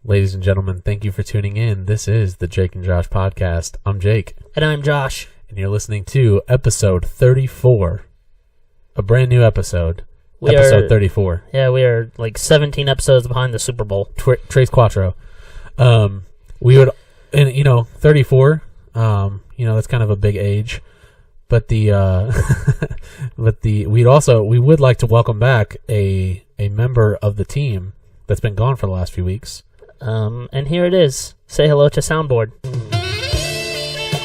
Ladies and gentlemen, thank you for tuning in. This is the Jake and Josh podcast. I'm Jake. And I'm Josh. And you're listening to episode 34. A brand new episode. Episode 34. Yeah, we are like 17 episodes behind the Super Bowl. Tres Quattro. 34, that's kind of a big age. But we would like to welcome back a member of the team that's been gone for the last few weeks. And here it is. Say hello to Soundboard.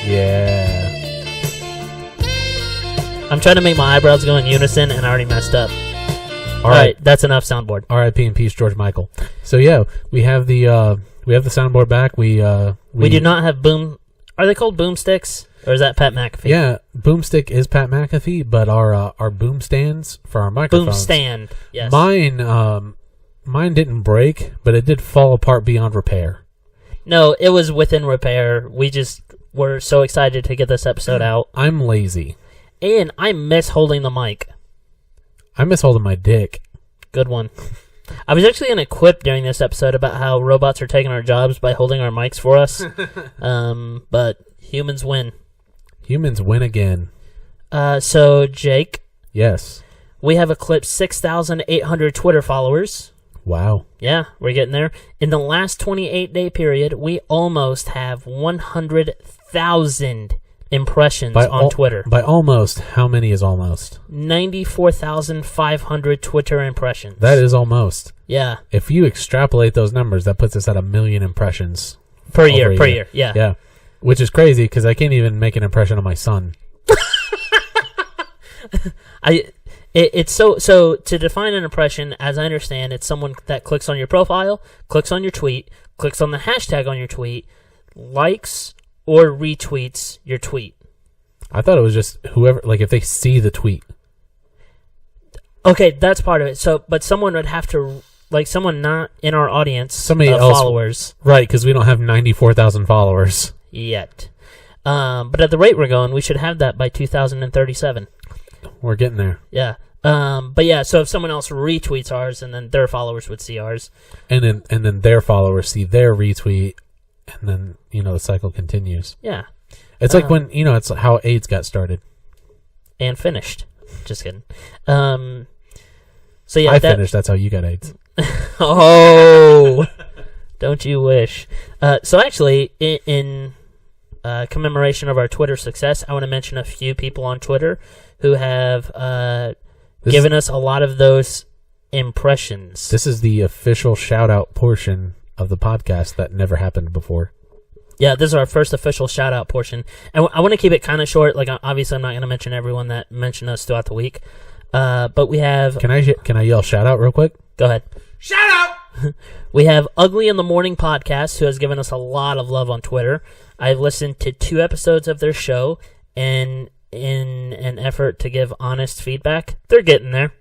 Yeah. I'm trying to make my eyebrows go in unison, and I already messed up. All right, that's enough, Soundboard. R.I.P. and peace, George Michael. So yeah, we have the soundboard back. We do not have boom. Are they called boomsticks, or is that Pat McAfee? Yeah, boomstick is Pat McAfee, but our boom stands for our microphones. Boom stand. Yes. Mine didn't break, but it did fall apart beyond repair. No, it was within repair. We just were so excited to get this episode out. I'm lazy. And I miss holding the mic. I miss holding my dick. Good one. I was actually going to quip during this episode about how robots are taking our jobs by holding our mics for us. But humans win. Humans win again. So, Jake. Yes. We have eclipsed 6,800 Twitter followers. Wow. Yeah, we're getting there. In the last 28-day period, we almost have 100,000 impressions on Twitter. By almost, how many is almost? 94,500 Twitter impressions. That is almost. Yeah. If you extrapolate those numbers, that puts us at 1 million impressions. Per year, yeah. Yeah. Which is crazy, because I can't even make an impression of my son. It's so to define an impression, as I understand, it's someone that clicks on your profile, clicks on your tweet, clicks on the hashtag on your tweet, likes or retweets your tweet. I thought it was just whoever, like if they see the tweet. Okay, that's part of it. So, but someone would have to, like someone not in our audience, somebody else, followers, right? Because we don't have 94,000 followers yet. But at the rate we're going, we should have that by 2037. We're getting there. Yeah. But yeah, so if someone else retweets ours, and then their followers would see ours, and then their followers see their retweet, and then the cycle continues. Yeah. It's like when it's how AIDS got started and finished. Just kidding. So yeah, finished. That's how you got AIDS. Oh, don't you wish? So actually, in commemoration of our Twitter success, I want to mention a few people on Twitter who have given us a lot of those impressions. This is the official shout-out portion of the podcast that never happened before. Yeah, this is our first official shout-out portion. And I want to keep it kind of short. Like, obviously, I'm not going to mention everyone that mentioned us throughout the week. But we have... Can I yell shout-out real quick? Go ahead. Shout-out! We have Ugly in the Morning Podcast, who has given us a lot of love on Twitter. I've listened to 2 episodes of their show, and in an effort to give honest feedback, they're getting there.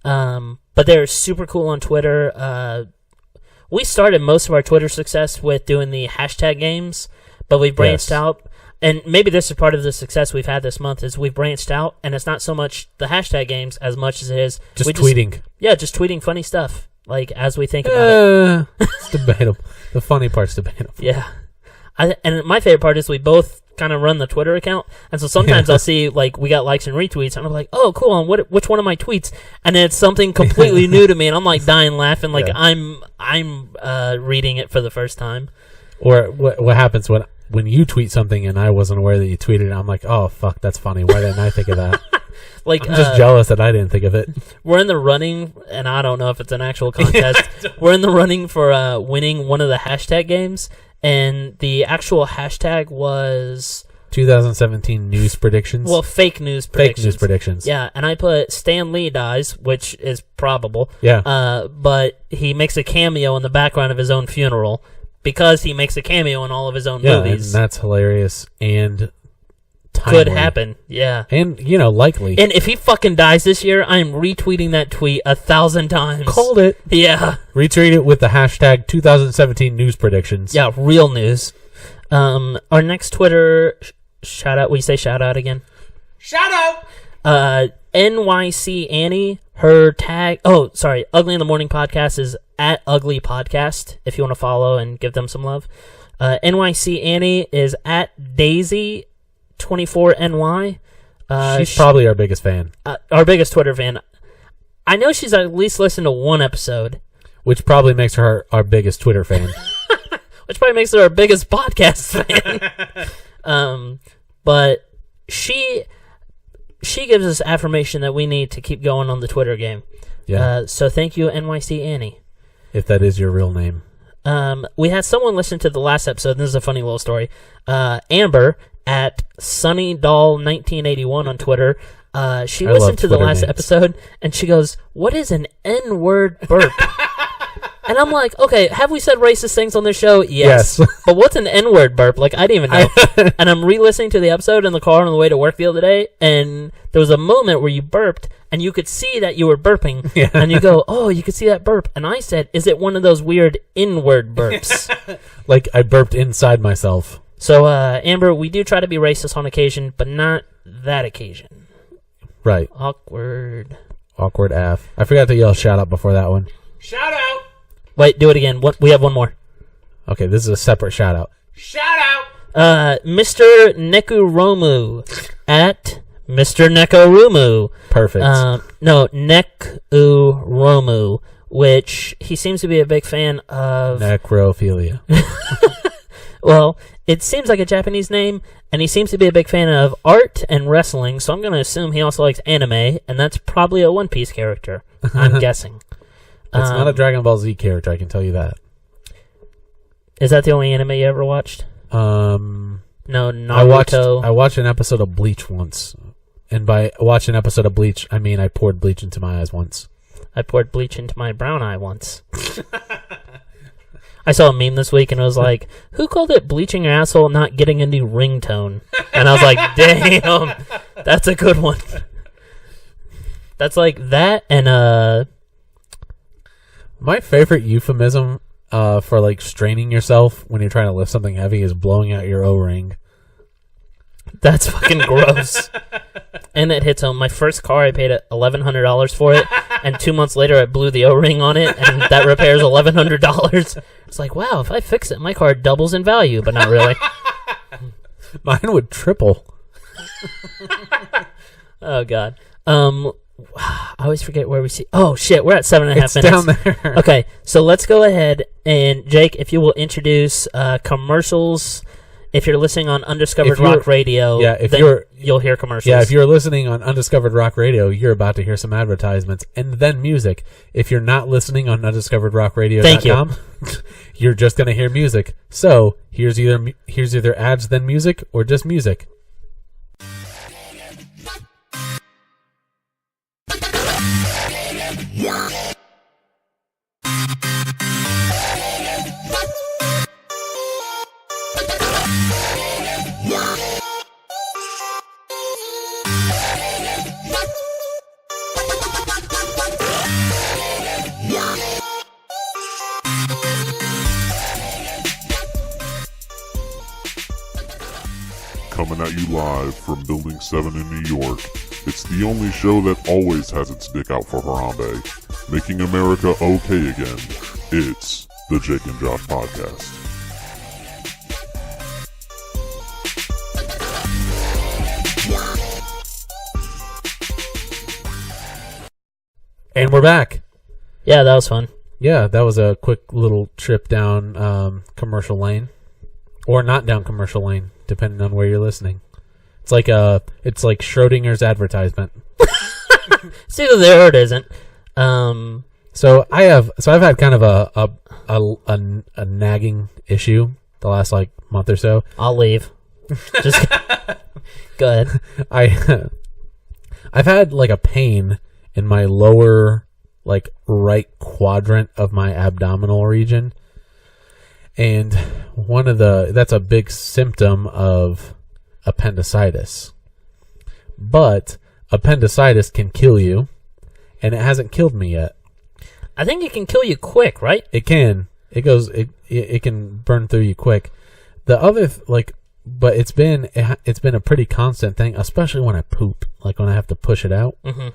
But they're super cool on Twitter. We started most of our Twitter success with doing the hashtag games, but we've branched out. And maybe this is part of the success we've had this month, is we've branched out, and it's not so much the hashtag games as much as it is... Just tweeting. Just tweeting funny stuff, like, as we think about it. It's debatable. The funny part's debatable. Yeah. And my favorite part is we both kind of run the Twitter account, and so sometimes I'll see, like, we got likes and retweets, and I'm like, oh, cool, on which one of my tweets? And then it's something completely new to me, and I'm like dying laughing, like I'm reading it for the first time. Or what happens when you tweet something and I wasn't aware that you tweeted it? I'm like, oh fuck, that's funny. Why didn't I think of that? Like, I'm just jealous that I didn't think of it. We're in the running, and I don't know if it's an actual contest. We're in the running for winning one of the hashtag games. And the actual hashtag was... 2017 news predictions? Well, fake news predictions. Fake news predictions. Yeah, and I put Stan Lee dies, which is probable. Yeah. But he makes a cameo in the background of his own funeral, because he makes a cameo in all of his own movies. And that's hilarious and timely. Could happen, yeah. And, likely. And if he fucking dies this year, I'm retweeting that tweet 1,000 times. Called it. Yeah. Retweet it with the hashtag 2017 news predictions. Yeah, real news. Our next Twitter shout-out, will you say shout-out again? Shout-out! NYC Annie, her tag... Oh, sorry. Ugly in the Morning podcast is at Ugly Podcast, if you want to follow and give them some love. NYC Annie is at Daisy24NY. She's probably our biggest fan. Our biggest Twitter fan. I know she's at least listened to one episode. Which probably makes her our biggest Twitter fan. Which probably makes her our biggest podcast fan. But she gives us affirmation that we need to keep going on the Twitter game. Yeah. So thank you, NYC Annie. If that is your real name. We had someone listen to the last episode, and this is a funny little story. Amber at SunnyDoll1981 on Twitter. She listened to the last episode, and she goes, "What is an N-word burp?" And I'm like, okay, have we said racist things on this show? Yes. But what's an N-word burp? Like, I didn't even know. And I'm re-listening to the episode in the car on the way to work the other day, and there was a moment where you burped, and you could see that you were burping. Yeah. And you go, oh, you could see that burp. And I said, is it one of those weird N-word burps? Like I burped inside myself. So, Amber, we do try to be racist on occasion, but not that occasion. Right. Awkward AF. I forgot to yell shout out before that one. Shout out! Wait, do it again. We have one more. Okay, this is a separate shout out. Shout out! Mr. Nekurumu at Mr. Nekurumu. Perfect. No, Nekurumu, which he seems to be a big fan of... Necrophilia. Well, it seems like a Japanese name, and he seems to be a big fan of art and wrestling, so I'm going to assume he also likes anime, and that's probably a One Piece character, I'm guessing. It's not a Dragon Ball Z character, I can tell you that. Is that the only anime you ever watched? No, Naruto. I watched an episode of Bleach once. And by watch an episode of Bleach, I mean I poured bleach into my eyes once. I poured bleach into my brown eye once. I saw a meme this week, and it was like, who called it bleaching your asshole not getting a new ringtone? And I was like, damn, that's a good one. That's like that and... My favorite euphemism for like straining yourself when you're trying to lift something heavy is blowing out your O-ring. That's fucking gross. And it hits home. My first car, I paid $1,100 for it, and 2 months later, I blew the O-ring on it, and that repairs $1,100. It's like, wow, if I fix it, my car doubles in value, but not really. Mine would triple. Oh, God. I always forget where we see... Oh, shit, we're at 7.5 minutes. It's down there. Okay, so let's go ahead, and Jake, if you will introduce commercials... If you're listening on Undiscovered Rock Radio, you'll hear commercials. Yeah, if you're listening on Undiscovered Rock Radio, you're about to hear some advertisements and then music. If you're not listening on UndiscoveredRockRadio.com, you're just going to hear music. So here's either ads then music or just music. Coming at you live from Building 7 in New York, it's the only show that always has its dick out for Harambe, making America okay again. It's the Jake and Josh Podcast. And we're back. Yeah, that was fun. Yeah, that was a quick little trip down commercial lane. Or not down commercial lane, depending on where you're listening. It's like Schrodinger's advertisement. It's either there or it isn't. So I've had kind of a nagging issue the last like month or so. I'll leave. Just go ahead. I've had like a pain in my lower like right quadrant of my abdominal region. And that's a big symptom of appendicitis. But appendicitis can kill you, and it hasn't killed me yet. I think it can kill you quick, right? It can. It can burn through you quick. The other but it's been a pretty constant thing, especially when I poop, like when I have to push it out. Mm-hmm.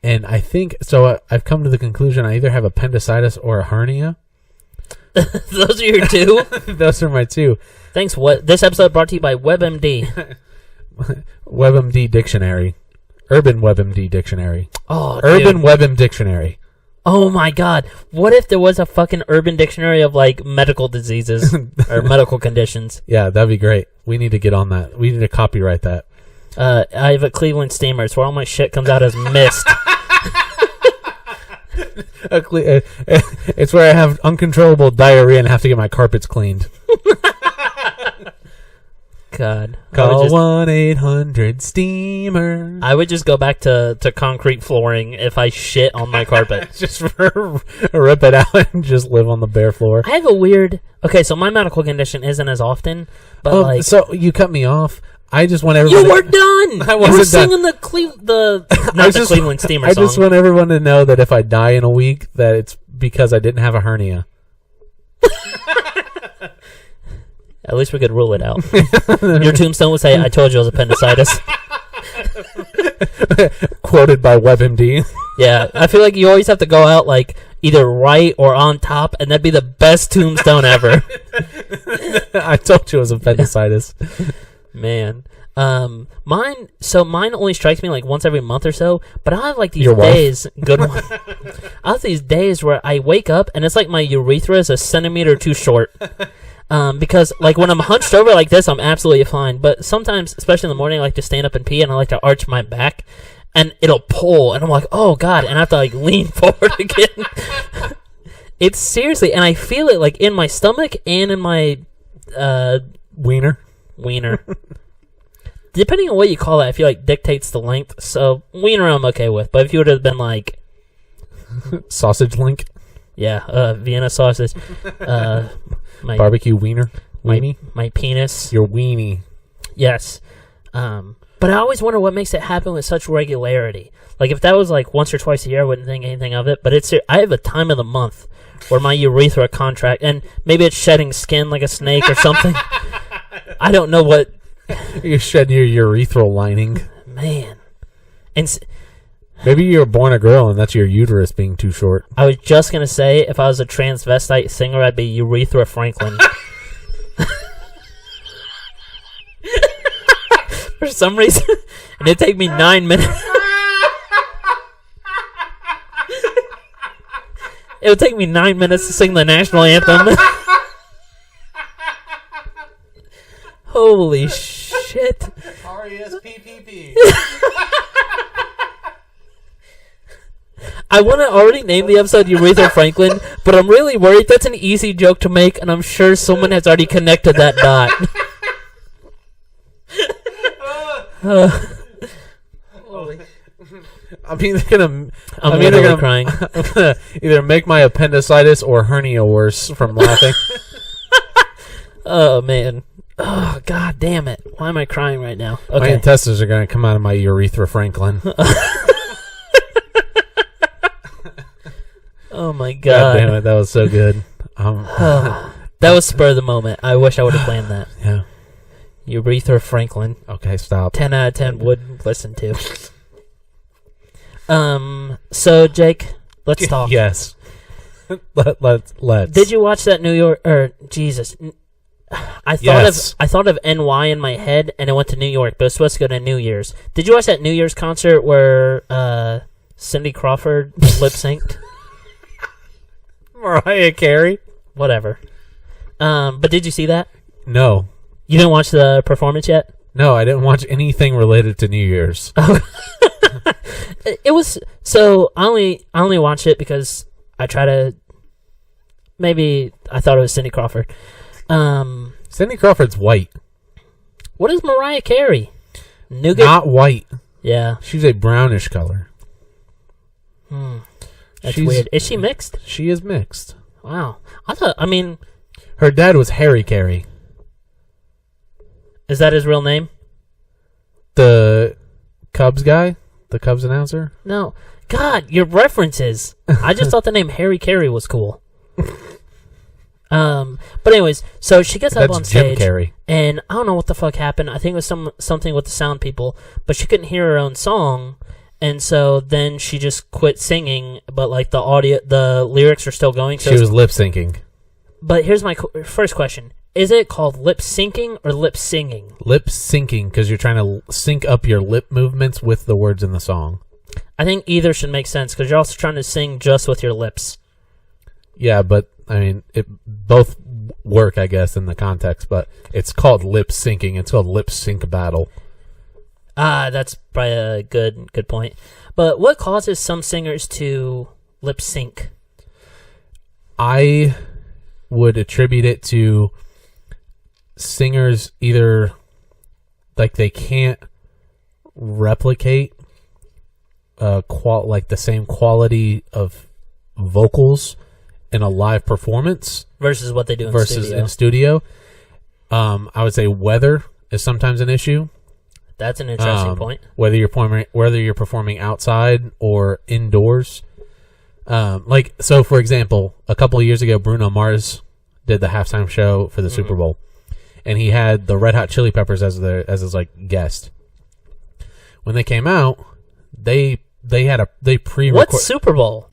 And I think so. I've come to the conclusion I either have appendicitis or a hernia. Those are your two? Those are my two. Thanks. This episode brought to you by WebMD. WebMD Dictionary. Urban WebMD Dictionary. Oh, Urban dude. WebMD Dictionary. Oh my God! What if there was a fucking urban dictionary of like medical diseases or medical conditions? Yeah, that'd be great. We need to get on that. We need to copyright that. I have a Cleveland steamer. It's where all my shit comes out as mist. It's where I have uncontrollable diarrhea and have to get my carpets cleaned. God. Call 1-800-STEAMER. I would just go back to concrete flooring if I shit on my carpet. Just rip it out and just live on the bare floor. I have a weird... Okay, so my medical condition isn't as often, but like... So you cut me off. I just want everyone... You were done! I You were wasn't singing the Cleveland steamer I song. just want everyone to know that if I die in a week, that it's because I didn't have a hernia. At least we could rule it out. Your tombstone would say, I told you it was appendicitis. Quoted by WebMD. Yeah, I feel like you always have to go out like either right or on top, and that'd be the best tombstone ever. I told you it was appendicitis. Man. Mine only strikes me like once every month or so, but I have like these Your wife? days, good one. I have these days where I wake up and it's like my urethra is a centimeter too short. Because like when I'm hunched over like this, I'm absolutely fine. But sometimes, especially in the morning, I like to stand up and pee, and I like to arch my back, and it'll pull, and I'm like, oh God, and I have to like lean forward again. It's seriously, and I feel it like in my stomach and in my Wiener. Depending on what you call it, I feel like dictates the length. So wiener, I'm okay with. But if you would have been like Sausage link. Yeah, Vienna sausage. My Barbecue wiener. Weenie. my penis. Your weenie. Yes. But I always wonder what makes it happen with such regularity. Like if that was like once or twice a year, I wouldn't think anything of it. But I have a time of the month where my urethra contract, and maybe it's shedding skin like a snake or something. I don't know what. You shed your urethral lining. Man. And Maybe you were born a girl and that's your uterus being too short. I was just going to say, if I was a transvestite singer, I'd be Urethra Franklin. For some reason, and it'd take me 9 minutes. It would take me 9 minutes to sing the national anthem. Holy shit. R-E-S-P-P-P. I want to already name the episode Urethra Franklin, but I'm really worried that's an easy joke to make, and I'm sure someone has already connected that dot. I'm either gonna crying. I'm gonna either make my appendicitis or hernia worse from laughing. Oh man. Oh god damn it. Why am I crying right now? My Okay. intestines are gonna come out of my urethra Franklin. Oh my God god. damn it, that was so good. That was spur of the moment. I wish I would have planned that. Yeah. Urethra Franklin. Okay, stop. 10 out of 10 would listen to. So Jake, let's talk. Yes. Let's. Did you watch that New York Jesus? I thought of NY in my head, and it went to New York, but it was supposed to go to New Year's. Did you watch that New Year's concert where Cindy Crawford lip synced? Mariah Carey? Whatever. But did you see that? No. You didn't watch the performance yet? No, I didn't watch anything related to New Year's. It was so I only watched it because I try to. Maybe I thought it was Cindy Crawford. Cindy Crawford's white. What is Mariah Carey? Nougat? Not white. Yeah. She's a brownish color. That's weird. Is she mixed? She is mixed. Wow. Her dad was Harry Carey. Is that his real name? The Cubs guy? The Cubs announcer? No. God, your references. I just thought the name Harry Carey was cool. But But anyways, so she gets up That's on Jim stage, Carrey. and I don't know what the fuck happened. I think it was something with the sound people, but she couldn't hear her own song, and so then she just quit singing. But like the lyrics are still going. So She was lip syncing. But here's my first question: is it called lip syncing or lip singing? Lip syncing, because you're trying to sync up your lip movements with the words in the song. I think either should make sense because you're also trying to sing just with your lips. Yeah, but I mean, it both work, I guess, in the context. But it's called lip syncing. It's called lip sync battle. That's probably a good point. But what causes some singers to lip sync? I would attribute it to singers either like they can't replicate like the same quality of vocals in a live performance Versus what they do in studio. I would say weather is sometimes an issue. That's an interesting point. Whether you're performing outside or indoors. Like, so for example, a couple of years ago, Bruno Mars did the halftime show for the Super Bowl, and he had the Red Hot Chili Peppers as his like guest. When they came out, they pre-recorded. What Super Bowl?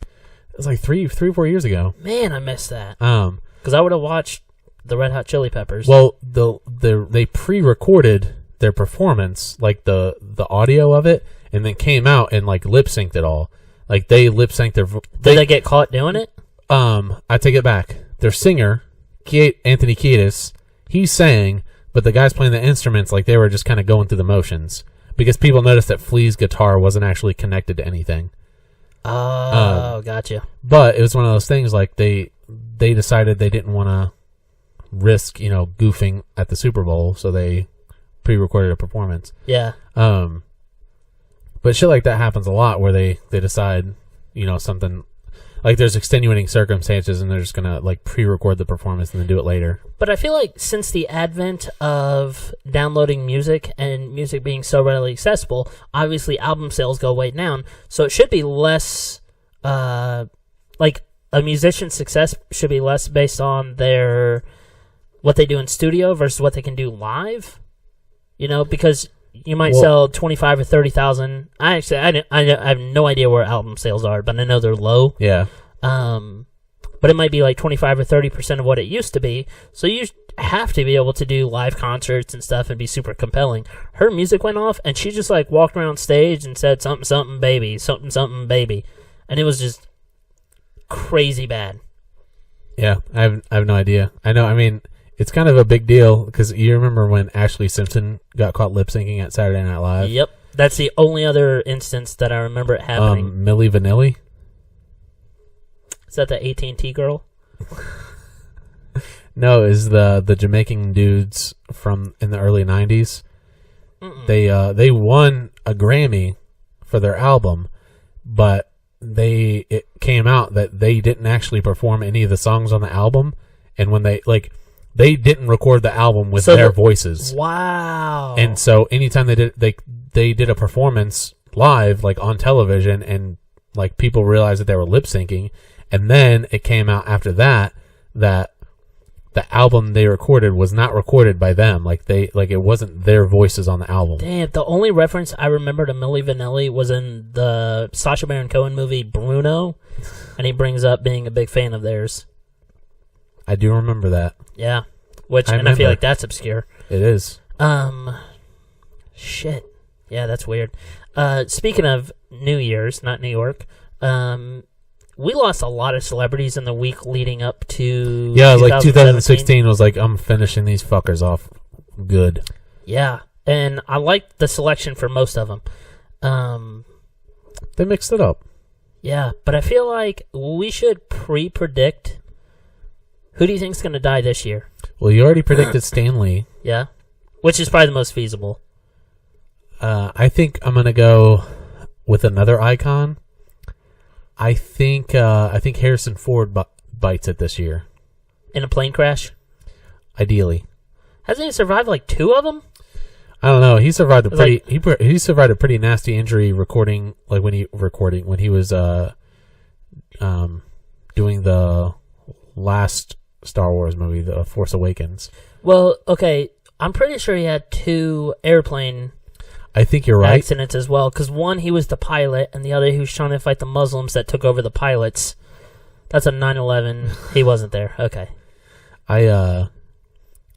It was like 3 or 4 years ago. Man, I missed that. Because I would have watched the Red Hot Chili Peppers. Well, they pre-recorded their performance, like the audio of it, and then came out and like lip synced it all. Like they lip synced their. Did they get caught doing it? I take it back. Their singer, Anthony Kiedis, he sang, but the guys playing the instruments, like they were just kind of going through the motions because people noticed that Flea's guitar wasn't actually connected to anything. Oh, gotcha. But it was one of those things like they decided they didn't want to risk, goofing at the Super Bowl, so they pre-recorded a performance. Yeah. But shit like that happens a lot where they decide, something like there's extenuating circumstances and they're just gonna like pre-record the performance and then do it later. But I feel like since the advent of downloading music and music being so readily accessible, obviously album sales go way down. So it should be less, like a musician's success should be less based on what they do in studio versus what they can do live. Because you might sell 25 or 30,000. I have no idea where album sales are, but I know they're low. Yeah. But it might be like 25 or 30% of what it used to be. So you have to be able to do live concerts and stuff and be super compelling. Her music went off, and she just like walked around stage and said something, something, baby, something, something, baby. And it was just crazy bad. Yeah, I have no idea. I know, I mean, it's kind of a big deal because you remember when Ashley Simpson got caught lip syncing at Saturday Night Live? Yep. That's the only other instance that I remember it happening. Milli Vanilli? Is that the AT&T girl? No, is the Jamaican dudes from in the early 90s. Mm-mm. They won a Grammy for their album, but it came out that they didn't actually perform any of the songs on the album, and when they didn't record the album with their voices. Wow. And so anytime they did a performance live, like on television, and like people realized that they were lip syncing, and then it came out after that the album they recorded was not recorded by them. It wasn't their voices on the album. Damn, the only reference I remember to Milli Vanilli was in the Sacha Baron Cohen movie Bruno, and he brings up being a big fan of theirs. I do remember that. Yeah. I feel like that's obscure. It is. Shit. Yeah, that's weird. Speaking of New Year's, not New York, we lost a lot of celebrities in the week leading up to 2016 was like, I'm finishing these fuckers off good. Yeah, and I liked the selection for most of them. They mixed it up. Yeah, but I feel like we should pre-predict who do you think's going to die this year? Well, you already predicted Stan Lee. Yeah, which is probably the most feasible. I think I'm going to go with another icon. I think Harrison Ford bites it this year. In a plane crash? Ideally. Hasn't he survived like 2 of them? I don't know. He survived he survived a pretty nasty injury recording, like when he was doing the last Star Wars movie, The Force Awakens. Well, okay, I'm pretty sure he had 2 airplane I think you're right. accidents as well, because one, he was the pilot, and the other, he was trying to fight the Muslims that took over the pilots. That's a 9/11. He wasn't there. Okay.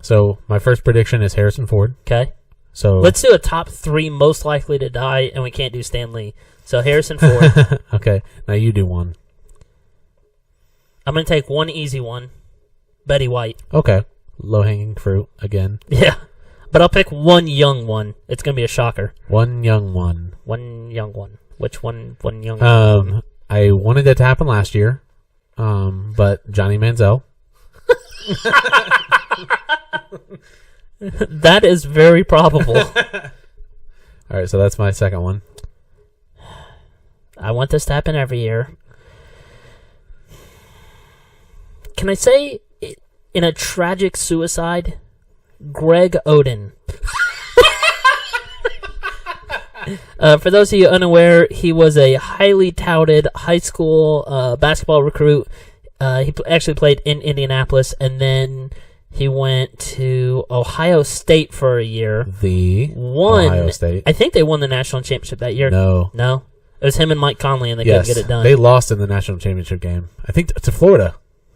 So my first prediction is Harrison Ford. Okay. So let's do a top 3 most likely to die, and we can't do Stan Lee. So Harrison Ford. Okay, now you do one. I'm going to take one easy one. Betty White. Okay. Low-hanging fruit again. Yeah. But I'll pick one young one. It's going to be a shocker. One young one. One young one. Which one? One young one. I wanted it to happen last year, but Johnny Manziel. That is very probable. All right, so that's my second one. I want this to happen every year. Can I say, in a tragic suicide, Greg Oden. For those of you unaware, he was a highly touted high school basketball recruit. He actually played in Indianapolis, and then he went to Ohio State for a year. Ohio State. I think they won the national championship that year. No. It was him and Mike Conley, and they couldn't get it done. They lost in the national championship game. I think to Florida.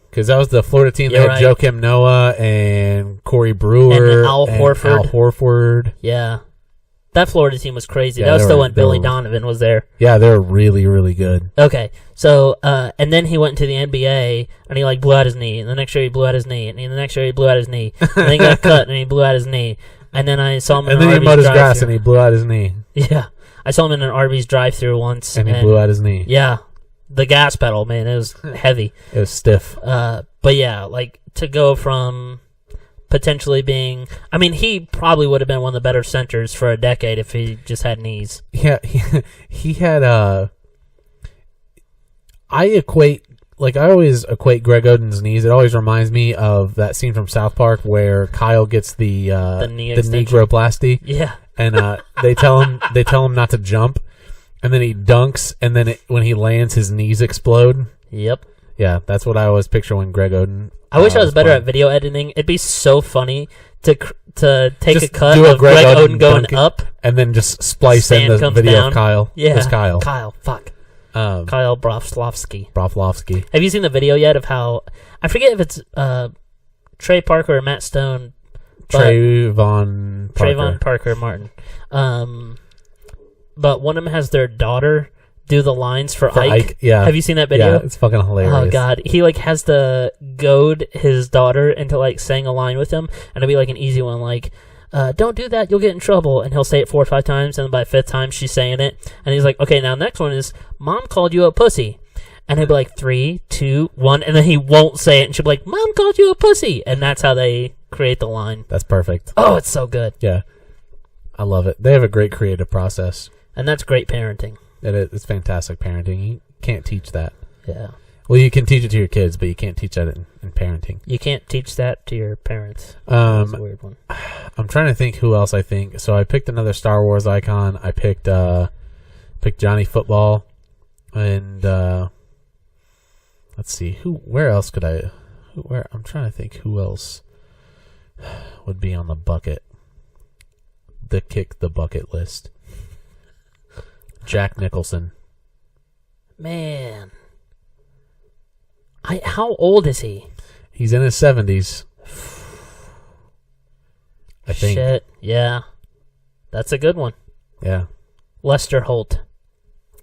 Because that was the Florida team that had You're right. Joakim Noah and Corey Brewer and Al Horford. Yeah. That Florida team was crazy. Yeah, that was still when they Billy were- Donovan was there. Yeah, they're really, really good. Okay, so, and then he went to the NBA, and he, blew out his knee, and the next year he blew out his knee, and the next year he blew out his knee, and then he got cut, and he blew out his knee, and then I saw him in And an then he mowed Arby's his grass drive-thru. and he blew out his knee. Yeah, I saw him in an Arby's drive-thru once. And he blew out his knee. Yeah, the gas pedal, man, it was heavy. It was stiff. But yeah, to go from potentially being... I mean, he probably would have been one of the better centers for a decade if he just had knees. Yeah, he had I always equate Greg Oden's knees. It always reminds me of that scene from South Park where Kyle gets the knee negroplasty. Yeah. And they tell him not to jump, and then he dunks, and then when he lands, his knees explode. Yep. Yeah, that's what I always picture when Greg Oden. I wish I was better playing. at video editing. It'd be so funny to take Just a cut do a of Greg Oden going dunking, up. and then just splice in Sand the comes video down. of Kyle. Yeah. It's Kyle. Fuck. Kyle Broflovsky. Broflovsky. Have you seen the video yet of how... I forget if it's Trey Parker or Matt Stone. Trayvon Parker Martin. But one of them has their daughter do the lines for Ike. Yeah. Have you seen that video? Yeah, it's fucking hilarious. Oh god, he has to goad his daughter into saying a line with him, and it'll be an easy one don't do that, you'll get in trouble, and he'll say it 4 or 5 times, and by the 5th time she's saying it, and he's like, okay, now next one is Mom called you a pussy, and he'll be 3, 2, 1, and then he won't say it, and she'll be like, Mom called you a pussy, and that's how they create the line. That's perfect. Oh, it's so good. Yeah, I love it. They have a great creative process, and that's great parenting. It's fantastic parenting. You can't teach that. Yeah. Well, you can teach it to your kids, but you can't teach that in parenting. You can't teach that to your parents. That's a weird one. I'm trying to think who else I think. So I picked another Star Wars icon. I picked Johnny Football, and let's see where else could I? I'm trying to think who else would be on the bucket. The kick the bucket list. Jack Nicholson. Man. How old is he? He's in his 70s. I think. Shit. Yeah. That's a good one. Yeah. Lester Holt.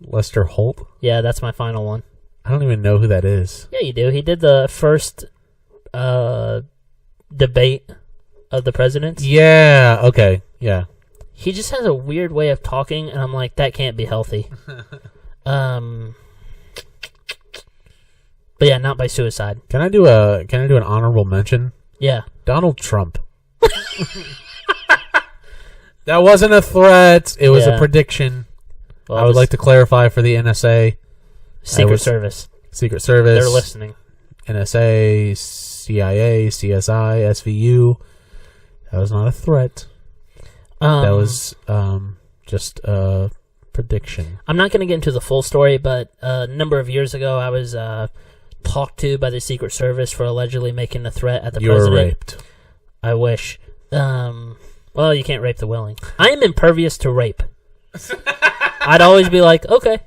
Lester Holt? Yeah, that's my final one. I don't even know who that is. Yeah, you do. He did the first debate of the presidents. Yeah, okay. Yeah. He just has a weird way of talking, and I'm like, that can't be healthy. But yeah, not by suicide. Can I do an honorable mention? Yeah. Donald Trump. That wasn't a threat. It was a prediction. Well, I would like to clarify for the NSA. Secret Service. Secret Service. They're listening. NSA, CIA, CSI, SVU. That was not a threat. That was just a prediction. I'm not going to get into the full story, but a number of years ago, I was talked to by the Secret Service for allegedly making a threat at the You were president. raped. I wish. Well, you can't rape the willing. I am impervious to rape. I'd always be like, okay.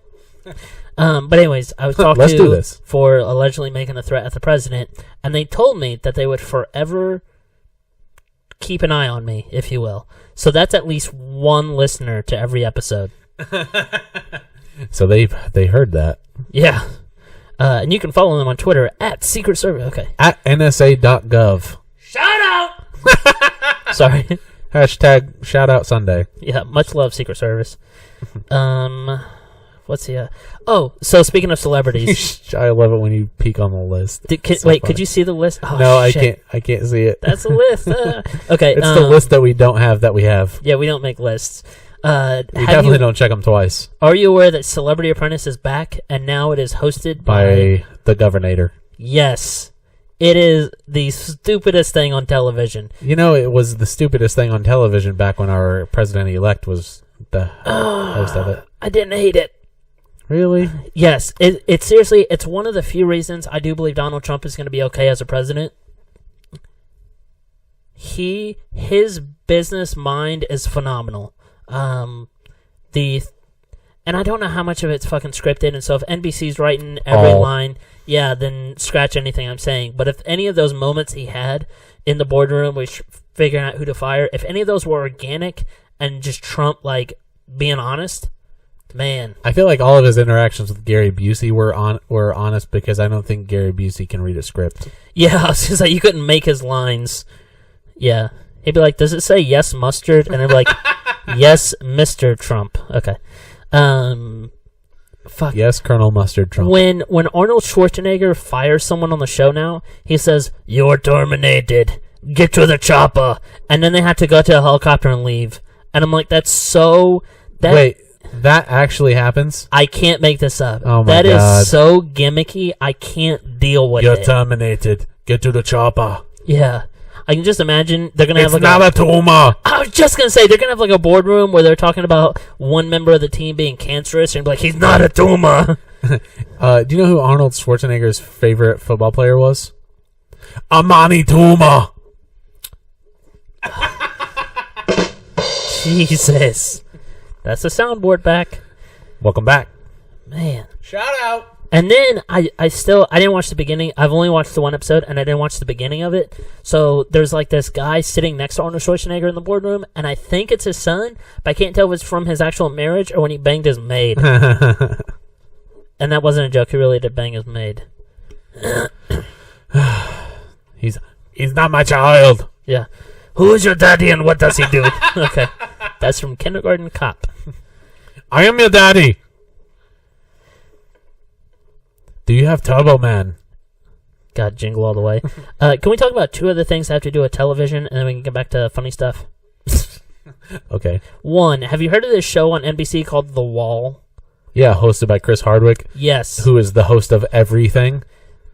But anyways, I was talked Let's do to this. for allegedly making a threat at the president, and they told me that they would forever keep an eye on me, if you will. So that's at least one listener to every episode. So they heard that. Yeah. And you can follow them on Twitter at Secret Service. Okay. At NSA.gov. Shout out! Sorry. Hashtag shout out Sunday. Yeah, much love, Secret Service. What's the... Oh, so speaking of celebrities... I love it when you peek on the list. Could you see the list? Oh, no, shit. I can't see it. That's a list. Okay. It's the list that we don't have that we have. Yeah, we don't make lists. We definitely don't check them twice. Are you aware that Celebrity Apprentice is back, and now it is hosted by the Governor? Yes. It is the stupidest thing on television. You know, it was the stupidest thing on television back when our president-elect was the host of it. I didn't hate it. Really? Yes. It seriously, it's one of the few reasons I do believe Donald Trump is going to be okay as a president. His business mind is phenomenal. And I don't know how much of it's fucking scripted, and so if NBC's writing every line, yeah, then scratch anything I'm saying. But if any of those moments he had in the boardroom, which figuring out who to fire, if any of those were organic and just Trump like being honest, man. I feel like all of his interactions with Gary Busey were honest, because I don't think Gary Busey can read a script. Yeah, I was just like, you couldn't make his lines. Yeah. He'd be like, does it say yes, mustard? And they'd be like, yes, Mr. Trump. Okay. Fuck. Yes, Colonel Mustard Trump. When Arnold Schwarzenegger fires someone on the show now, he says, "You're terminated. Get to the chopper." And then they have to go to a helicopter and leave. And I'm like, that's so... Wait, that actually happens? I can't make this up. Oh my God. That is so gimmicky, I can't deal with it. You're terminated. Get to the chopper. Yeah. I can just imagine they're going to have It's not a tumor. I was just going to say, they're going to have like a boardroom where they're talking about one member of the team being cancerous and be like, he's not a tumor. Do you know who Arnold Schwarzenegger's favorite football player was? Amani Tuma. Jesus. That's the soundboard back. Welcome back. Man. Shout out. And then I didn't watch the beginning. I've only watched the one episode, and I didn't watch the beginning of it. So there's like this guy sitting next to Arnold Schwarzenegger in the boardroom, and I think it's his son, but I can't tell if it's from his actual marriage or when he banged his maid. And that wasn't a joke. He really did bang his maid. He's not my child. Yeah. Who is your daddy and what does he do? Okay. That's from Kindergarten Cop. I am your daddy. Do you have Turbo Man? God, jingle all the way. Can we talk about two other things that have to do with television, and then we can get back to funny stuff? Okay. One, have you heard of this show on NBC called The Wall? Yeah, hosted by Chris Hardwick. Yes. Who is the host of everything.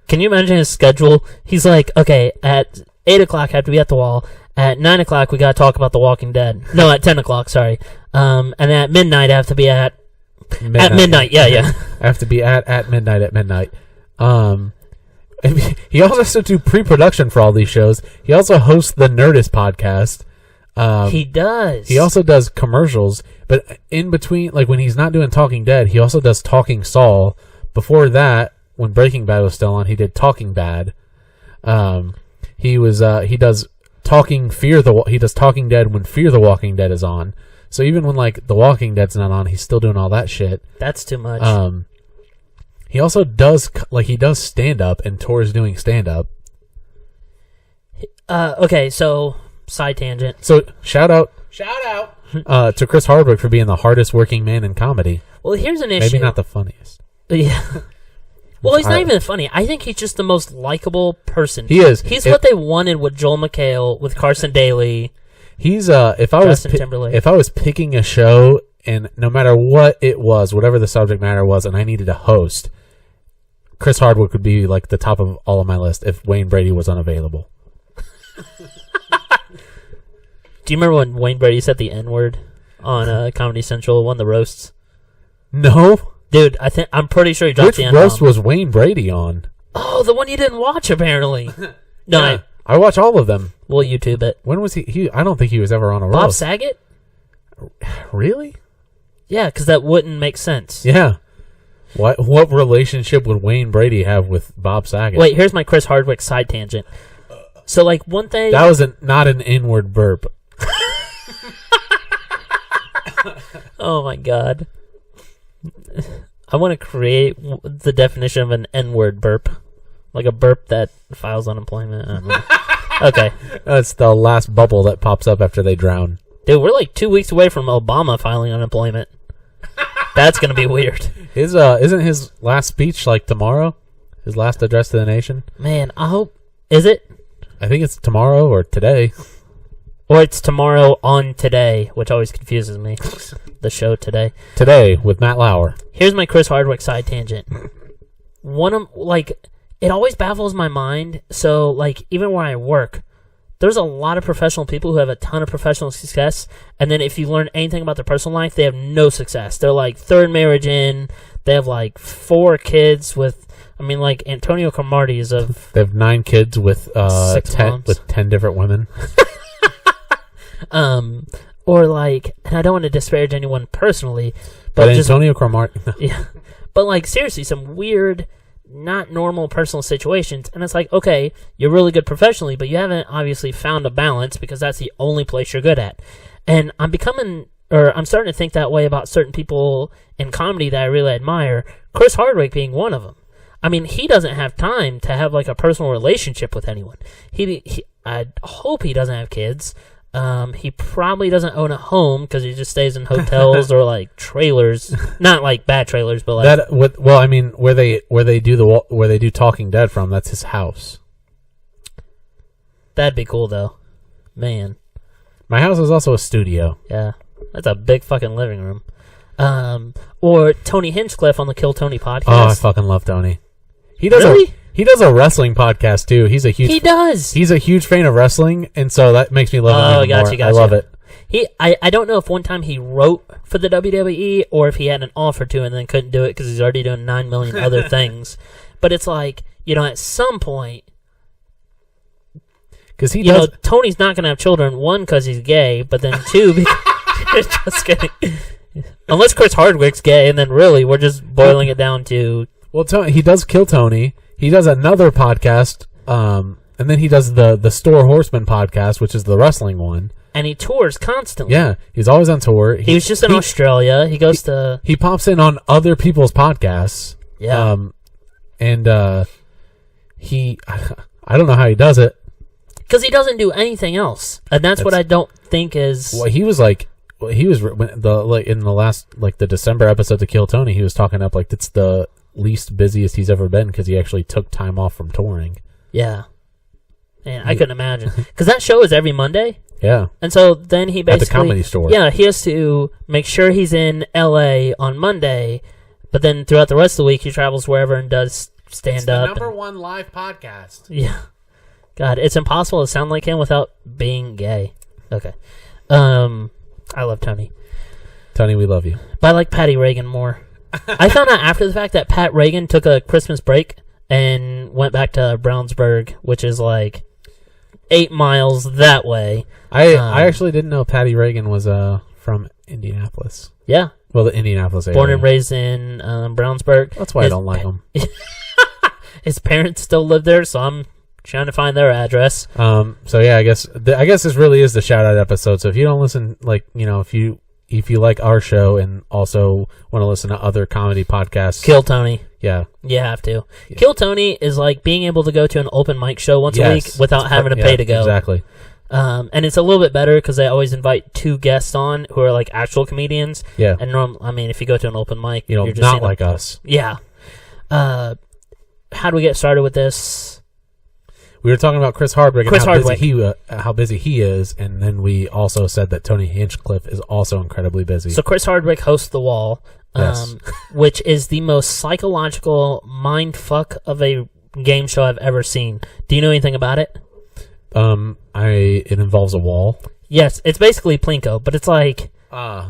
Can you imagine his schedule? He's like, okay, at 8 o'clock I have to be at The Wall. At 9 o'clock we gotta talk about The Walking Dead. No, at 10 o'clock, sorry. And at midnight I have to be at midnight, yeah. I have to be at midnight. He also has to do pre-production for all these shows. He also hosts the Nerdist podcast. He does. He also does commercials, but in between, like when he's not doing Talking Dead, he also does Talking Saul. Before that, when Breaking Bad was still on, he did Talking Bad. He does Talking Dead when Fear the Walking Dead is on. So even when like The Walking Dead's not on, he's still doing all that shit. That's too much. He also does stand up and tours doing stand up. Okay, so side tangent. So shout out to Chris Hardwick for being the hardest working man in comedy. Well, here's an issue. Maybe not the funniest. Yeah. Well, he's not even funny. I think he's just the most likable person. He is. He's what they wanted with Joel McHale, with Carson Daly. He's if I was picking a show, and no matter what it was, whatever the subject matter was, and I needed a host, Chris Hardwick would be like the top of all of my list if Wayne Brady was unavailable. Do you remember when Wayne Brady said the N-word on Comedy Central, one of the roasts? No, dude. I'm pretty sure he dropped the N-bomb. Which roast was Wayne Brady on? Oh, the one you didn't watch, apparently. No, Yeah, I watch all of them. we'll YouTube it. When was he? I don't think he was ever on a Bob roast. Saget? Really? Yeah, because that wouldn't make sense. Yeah. What relationship would Wayne Brady have with Bob Saget? Wait, here's my Chris Hardwick side tangent. So, like, one thing... That was not an inward burp. Oh, my God. I want to create the definition of an N-word burp. Like a burp that files unemployment. I don't know. Okay. That's the last bubble that pops up after they drown. Dude, we're like 2 weeks away from Obama filing unemployment. That's going to be weird. Isn't his last speech like tomorrow? His last address to the nation? Man, I hope... Is it? I think it's tomorrow or today. Or it's tomorrow on Today, which always confuses me. The show Today. Today with Matt Lauer. Here's my Chris Hardwick side tangent. It always baffles my mind. So, like, even where I work, there's a lot of professional people who have a ton of professional success, and then if you learn anything about their personal life, they have no success. They're, like, third marriage in, they have, like, 4 kids with, I mean, like, Antonio Cromartie is of... They have 9 kids with 6 10 moms. with 10 different women. Or, like, and I don't want to disparage anyone personally, But just... Antonio Cromartie... Yeah. But, like, seriously, some weird... not normal personal situations, and it's like, okay, you're really good professionally, but you haven't obviously found a balance because that's the only place you're good at. And I'm starting to think that way about certain people in comedy that I really admire, Chris Hardwick being one of them. I mean, he doesn't have time to have like a personal relationship with anyone. I hope he doesn't have kids. He probably doesn't own a home because he just stays in hotels or like trailers, not like bad trailers, but like where they do Talking Dead from, that's his house. That'd be cool though, man. My house is also a studio. Yeah, that's a big fucking living room. Or Tony Hinchcliffe on the Kill Tony podcast. Oh, I fucking love Tony. He does Really? He does a wrestling podcast too. He's a huge fan of wrestling, and so that makes me love him even more. I love it. I don't know if one time he wrote for the WWE or if he had an offer to and then couldn't do it because he's already doing 9 million other things. But it's like, at some point, because Tony's not going to have children. 1, because he's gay, but then 2, because just kidding. Unless Chris Hardwick's gay, and then really we're just boiling it down to. Well, he does Kill Tony. He does another podcast, and then he does the Store Horseman podcast, which is the wrestling one. And he tours constantly. Yeah, he's always on tour. He was just in Australia. He goes to... He pops in on other people's podcasts. Yeah. I don't know how he does it. Because he doesn't do anything else. And that's what I don't think is... Well, in the last, the December episode to Kill Tony, he was talking up, it's the least busiest he's ever been because he actually took time off from touring. Yeah. Man, I couldn't imagine. Because that show is every Monday. Yeah. And so then he basically... At the Comedy Store. Yeah, he has to make sure he's in L.A. on Monday, but then throughout the rest of the week he travels wherever and does stand-up. It's the #1 live podcast. Yeah. God, it's impossible to sound like him without being gay. Okay. I love Tony. Tony, we love you. But I like Patty Reagan more. I found out after the fact that Pat Reagan took a Christmas break and went back to Brownsburg, which is 8 miles that way. I actually didn't know Patty Reagan was from Indianapolis. Yeah. Well, the Indianapolis area. Born and raised in Brownsburg. That's why I don't like him. His parents still live there, so I'm trying to find their address. So yeah, I guess this really is the shout out episode. So if you don't listen, if you like our show and also want to listen to other comedy podcasts, Kill Tony. Yeah. You have to. Yeah. Kill Tony is like being able to go to an open mic show once a week without having to pay to go. Exactly. And it's a little bit better because they always invite 2 guests on who are actual comedians. Yeah. And if you go to an open mic, you're just not like us. Yeah. How do we get started with this? We were talking about Chris Hardwick and how busy he is, and then we also said that Tony Hinchcliffe is also incredibly busy. So Chris Hardwick hosts The Wall, yes. Which is the most psychological mindfuck of a game show I've ever seen. Do you know anything about it? It involves a wall. Yes, it's basically Plinko, but it's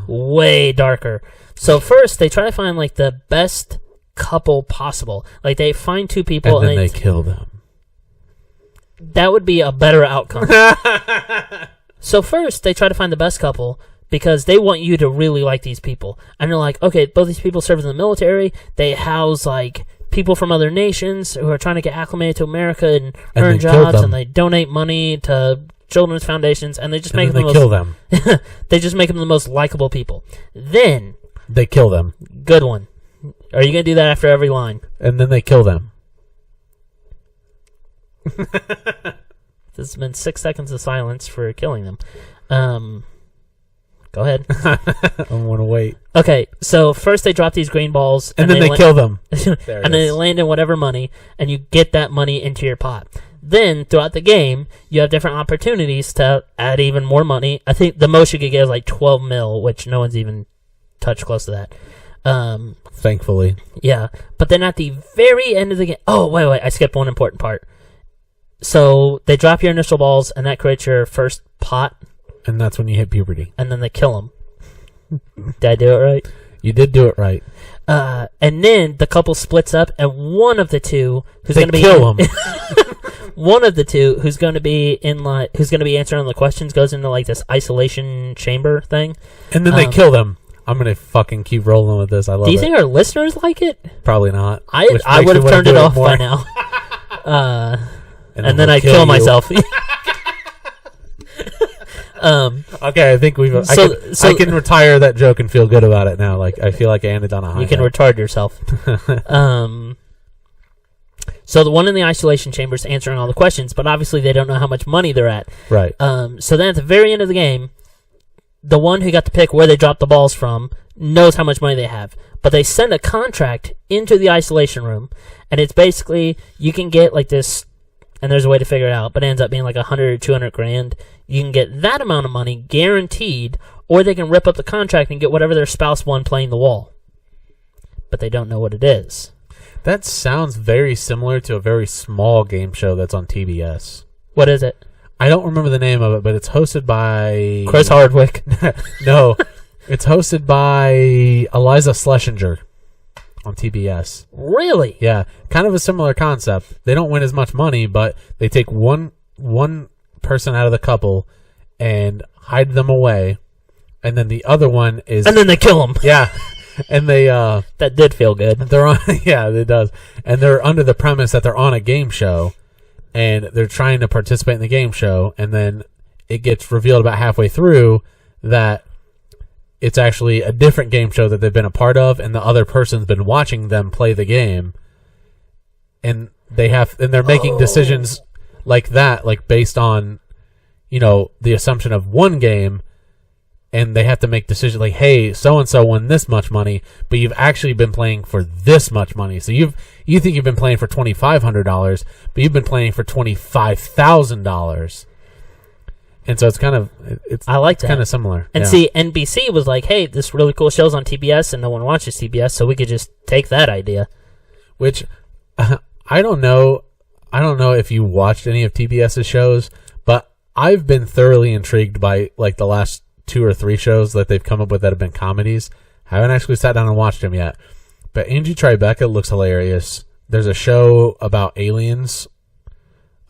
way darker. So first, they try to find the best couple possible. Like, they find two people and then they kill them. That would be a better outcome. So first, they try to find the best couple because they want you to really like these people. And they're like, okay, both these people serve in the military. They house, like, people from other nations who are trying to get acclimated to America and earn jobs, and they donate money to children's foundations, and they just make them kill them. They just make them the most likable people. Then they kill them. Good one. Are you going to do that after every line? And then they kill them. This has been 6 seconds of silence for killing them. Go ahead. I want to wait. Okay, so first they drop these green balls. And then they kill them. And then they land in whatever money, and you get that money into your pot. Then, throughout the game, you have different opportunities to add even more money. I think the most you could get is like 12 mil, which no one's even touched close to that. Thankfully. Yeah. But then at the very end of the game... Oh, wait, I skipped one important part. So, they drop your initial balls, and that creates your first pot. And that's when you hit puberty. And then they kill them. Did I do it right? You did do it right. And then the couple splits up, and one of the two... who's going to be kill them. One of the two who's going to be answering all the questions goes into like this isolation chamber thing. And then they kill them. I'm going to fucking keep rolling with this. I love it. Do you think our listeners like it? Probably not. I would have turned it off by now. And then I'd kill myself. Okay, I think I can retire that joke and feel good about it now. Like, I feel like I ended on a high You can note. retard yourself. So the one in the isolation chamber is answering all the questions, but obviously they don't know how much money they're at. Right. So then at the very end of the game, the one who got to pick where they dropped the balls from knows how much money they have. But they send a contract into the isolation room, and it's basically, you can get like this, and there's a way to figure it out, but it ends up being like 100 or 200 grand. You can get that amount of money guaranteed, or they can rip up the contract and get whatever their spouse won playing the wall. But they don't know what it is. That sounds very similar to a very small game show that's on TBS. What is it? I don't remember the name of it, but it's hosted by... Chris Hardwick. No. It's hosted by Eliza Schlesinger on TBS. Really? Yeah. Kind of a similar concept. They don't win as much money, but they take one person out of the couple and hide them away, and then the other one is... And then they kill them. Yeah. And they that did feel good. They're on yeah, it does. And they're under the premise that they're on a game show and they're trying to participate in the game show, and then it gets revealed about halfway through that it's actually a different game show that they've been a part of, and the other person's been watching them play the game. And they're making decisions like that, like based on, you know, the assumption of one game. And they have to make decisions like, hey, so-and-so won this much money, but you've actually been playing for this much money. So you think you've been playing for $2,500, but you've been playing for $25,000. And so it's kind of... I like that. Kind of similar. And see, NBC was like, hey, this really cool show's on TBS, and no one watches TBS, so we could just take that idea. Which, I don't know if you watched any of TBS's shows, but I've been thoroughly intrigued by, like, the last 2 or 3 shows that they've come up with that have been comedies. I haven't actually sat down and watched them yet. But Angie Tribeca looks hilarious. There's a show about aliens.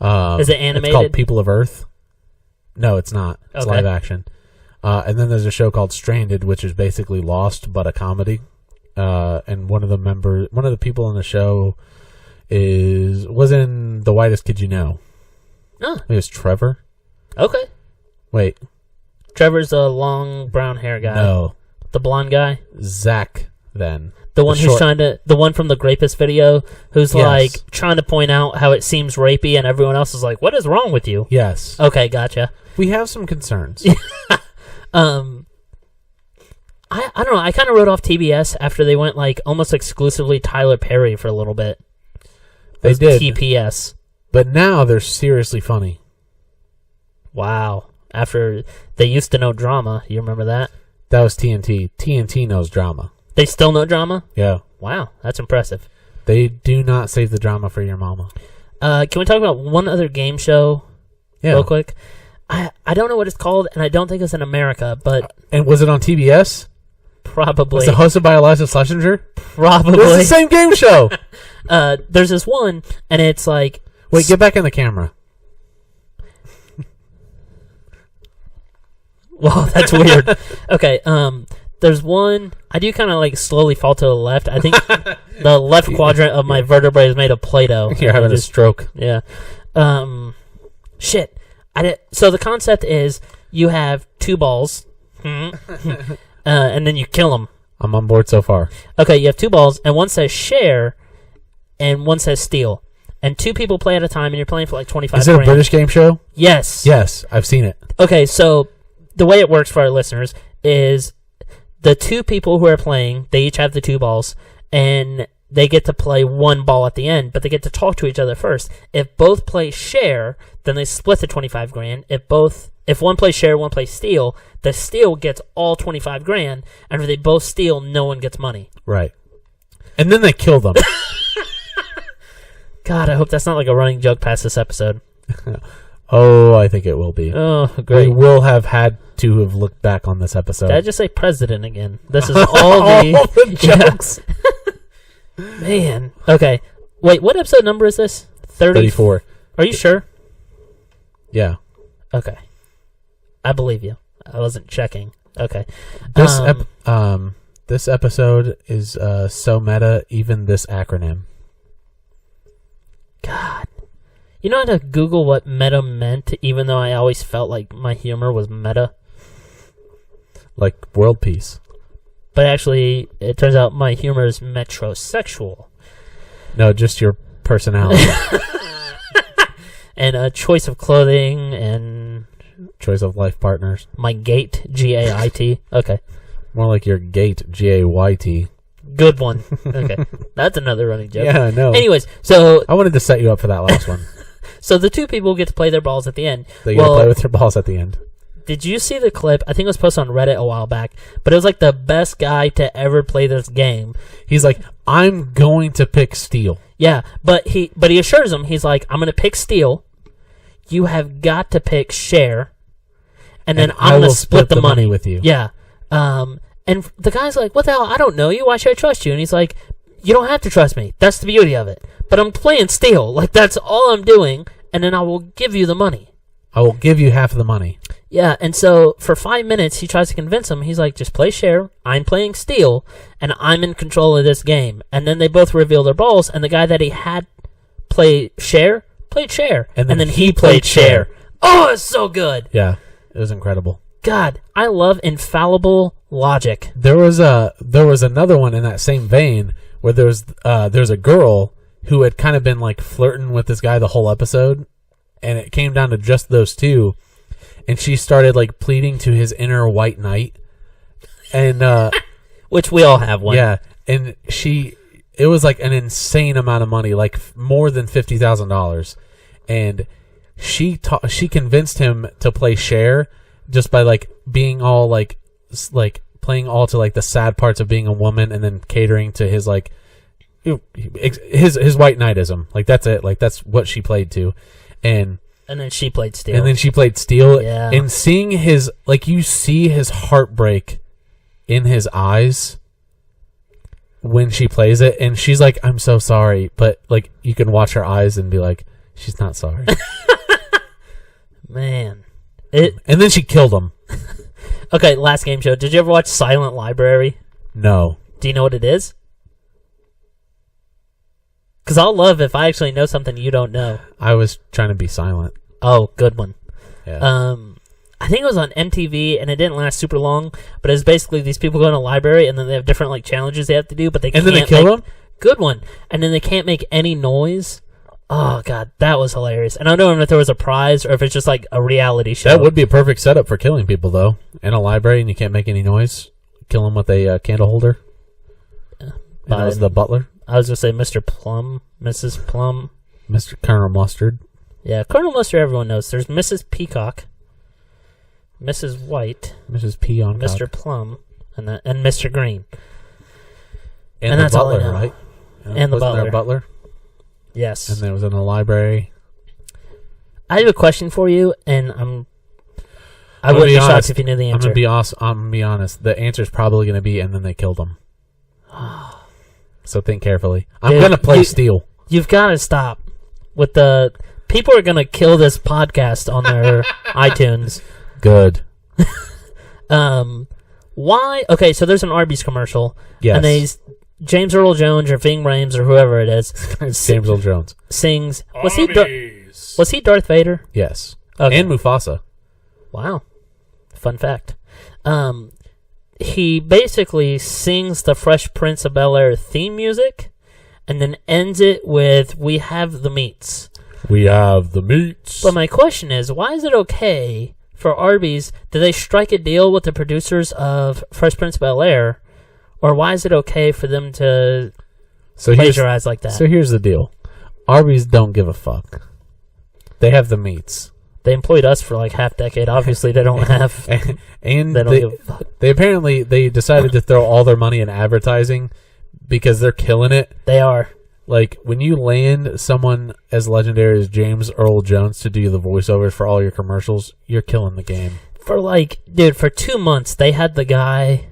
Is it animated? It's called People of Earth. No, it's not. It's Okay. live action. And then there's a show called Stranded, which is basically Lost, but a comedy. And one of the people in the show was in The Whitest Kid You Know. Oh. It was Trevor. Okay. Wait. Trevor's a long brown hair guy. No. The blonde guy? Zach, then. The one the one from the Grapist video who's Yes. like trying to point out how it seems rapey, and everyone else is like, what is wrong with you? Yes. Okay, gotcha. We have some concerns. I don't know. I kind of wrote off TBS after they went like almost exclusively Tyler Perry for a little bit. They did. TPS. But now they're seriously funny. Wow. After they used to know drama. You remember that? That was TNT. TNT knows drama. They still know drama? Yeah. Wow. That's impressive. They do not save the drama for your mama. Can we talk about one other game show real quick? I don't know what it's called, and I don't think it's in America, but... And was it on TBS? Probably. Was it hosted by Eliza Schlesinger? Probably. It's the same game show. There's this one, and it's like... Wait, get back in the camera. Well, that's weird. Okay, there's one... I do kind of like slowly fall to the left. I think the left quadrant of my vertebrae is made of Play-Doh. You're having a stroke. Yeah. Shit. So the concept is you have two balls, and then you kill them. I'm on board so far. Okay, you have two balls, and one says share, and one says steal. And two people play at a time, and you're playing for like 25 Is it a grand. British game show? Yes. Yes, I've seen it. Okay, so the way it works for our listeners is the two people who are playing, they each have the two balls, and they get to play one ball at the end, but they get to talk to each other first. If both play share, then they split the 25 grand. If one plays share, one plays steal, the steal gets all 25 grand, and if they both steal, no one gets money. Right. And then they kill them. God, I hope that's not like a running joke past this episode. Oh, I think it will be. Oh, great. We will have had to have looked back on this episode. Did I just say president again? This is all the jokes. Man. Okay. Wait, what episode number is this? 34. Are you sure? Yeah. Okay. I believe you. I wasn't checking. Okay. This episode is so meta, even this acronym. God. You know how to Google what meta meant, even though I always felt like my humor was meta? Like world peace. But actually, it turns out my humor is metrosexual. No, just your personality. And a choice of clothing and... Choice of life partners. My gait, G-A-I-T. Okay. More like your gait, G-A-Y-T. Good one. Okay. That's another running joke. Yeah, I know. Anyways, so... I wanted to set you up for that last one. So the two people get to play their balls at the end. They get to play with their balls at the end. Did you see the clip? I think it was posted on Reddit a while back, but it was like the best guy to ever play this game. He's like, I'm going to pick steal. Yeah, but he assures him, he's like, I'm going to pick steal. You have got to pick share. And then I'm going to split the money with you. Yeah. And the guy's like, what the hell? I don't know you. Why should I trust you? And he's like, you don't have to trust me. That's the beauty of it. But I'm playing steal. Like, that's all I'm doing. And then I will give you the money. I will give you half of the money. Yeah, and so for 5 minutes, he tries to convince him. He's like, just play share. I'm playing steal, and I'm in control of this game. And then they both reveal their balls, and the guy that he had play share played share. And then he played share. Oh, it's so good. Yeah, it was incredible. God, I love infallible logic. There was another one in that same vein where there's a girl who had kind of been like flirting with this guy the whole episode, and it came down to just those two, and she started like pleading to his inner white knight, and which we all have one. Yeah, and it was like an insane amount of money, like more than $50,000, and she convinced him to play share just by like being all like playing all to like the sad parts of being a woman, and then catering to his like his white knightism. Like that's it. Like that's what she played to, and then she played steel. Yeah. And seeing his like you see his heartbreak in his eyes when she plays it, and she's like, "I'm so sorry," but like you can watch her eyes and be like, "She's not sorry." Man, and then she killed him. Okay, last game show. Did you ever watch Silent Library? No. Do you know what it is? Because I'll love if I actually know something you don't know. I was trying to be silent. Oh, good one. Yeah. I think it was on MTV, and it didn't last super long, but it's basically these people go in a library, and then they have different like challenges they have to do, but they can't. And then they kill them? Good one. And then they can't make any noise. Oh, God, that was hilarious. And I don't know if there was a prize or if it's just like a reality show. That would be a perfect setup for killing people, though. In a library, and you can't make any noise. Kill them with a candle holder. Yeah. That was the butler. I was going to say Mr. Plum, Mrs. Plum. Mr. Colonel Mustard. Yeah, Colonel Mustard everyone knows. There's Mrs. Peacock, Mrs. White, Mrs. Peacock, Mr. Plum, and Mr. Green. And the butler, right? And the butler. There a butler? Yes. And there was in the library. I have a question for you, and I wouldn't be shocked if you knew the answer. I'm gonna be honest. The answer is probably gonna be, and then they killed him. So think carefully. I'm gonna play Steel. You've got to stop with the people are gonna kill this podcast on their iTunes. Good. Why? Okay, so there's an Arby's commercial. Yes. And James Earl Jones or Ving Rhames or whoever it is. James Earl Jones sings. Was he Darth Vader? Yes. Okay. And Mufasa. Wow. Fun fact. He basically sings the Fresh Prince of Bel-Air theme music and then ends it with, "We have the meats." We have the meats. But my question is, why is it okay for Arby's? Did they strike a deal with the producers of Fresh Prince of Bel-Air? Or why is it okay for them to plagiarize like that? So here's the deal. Arby's don't give a fuck. They have the meats. They employed us for like half decade. Obviously, they don't have. And they don't give a fuck. They apparently decided to throw all their money in advertising because they're killing it. They are. Like, when you land someone as legendary as James Earl Jones to do the voiceovers for all your commercials, you're killing the game. For 2 months, they had the guy.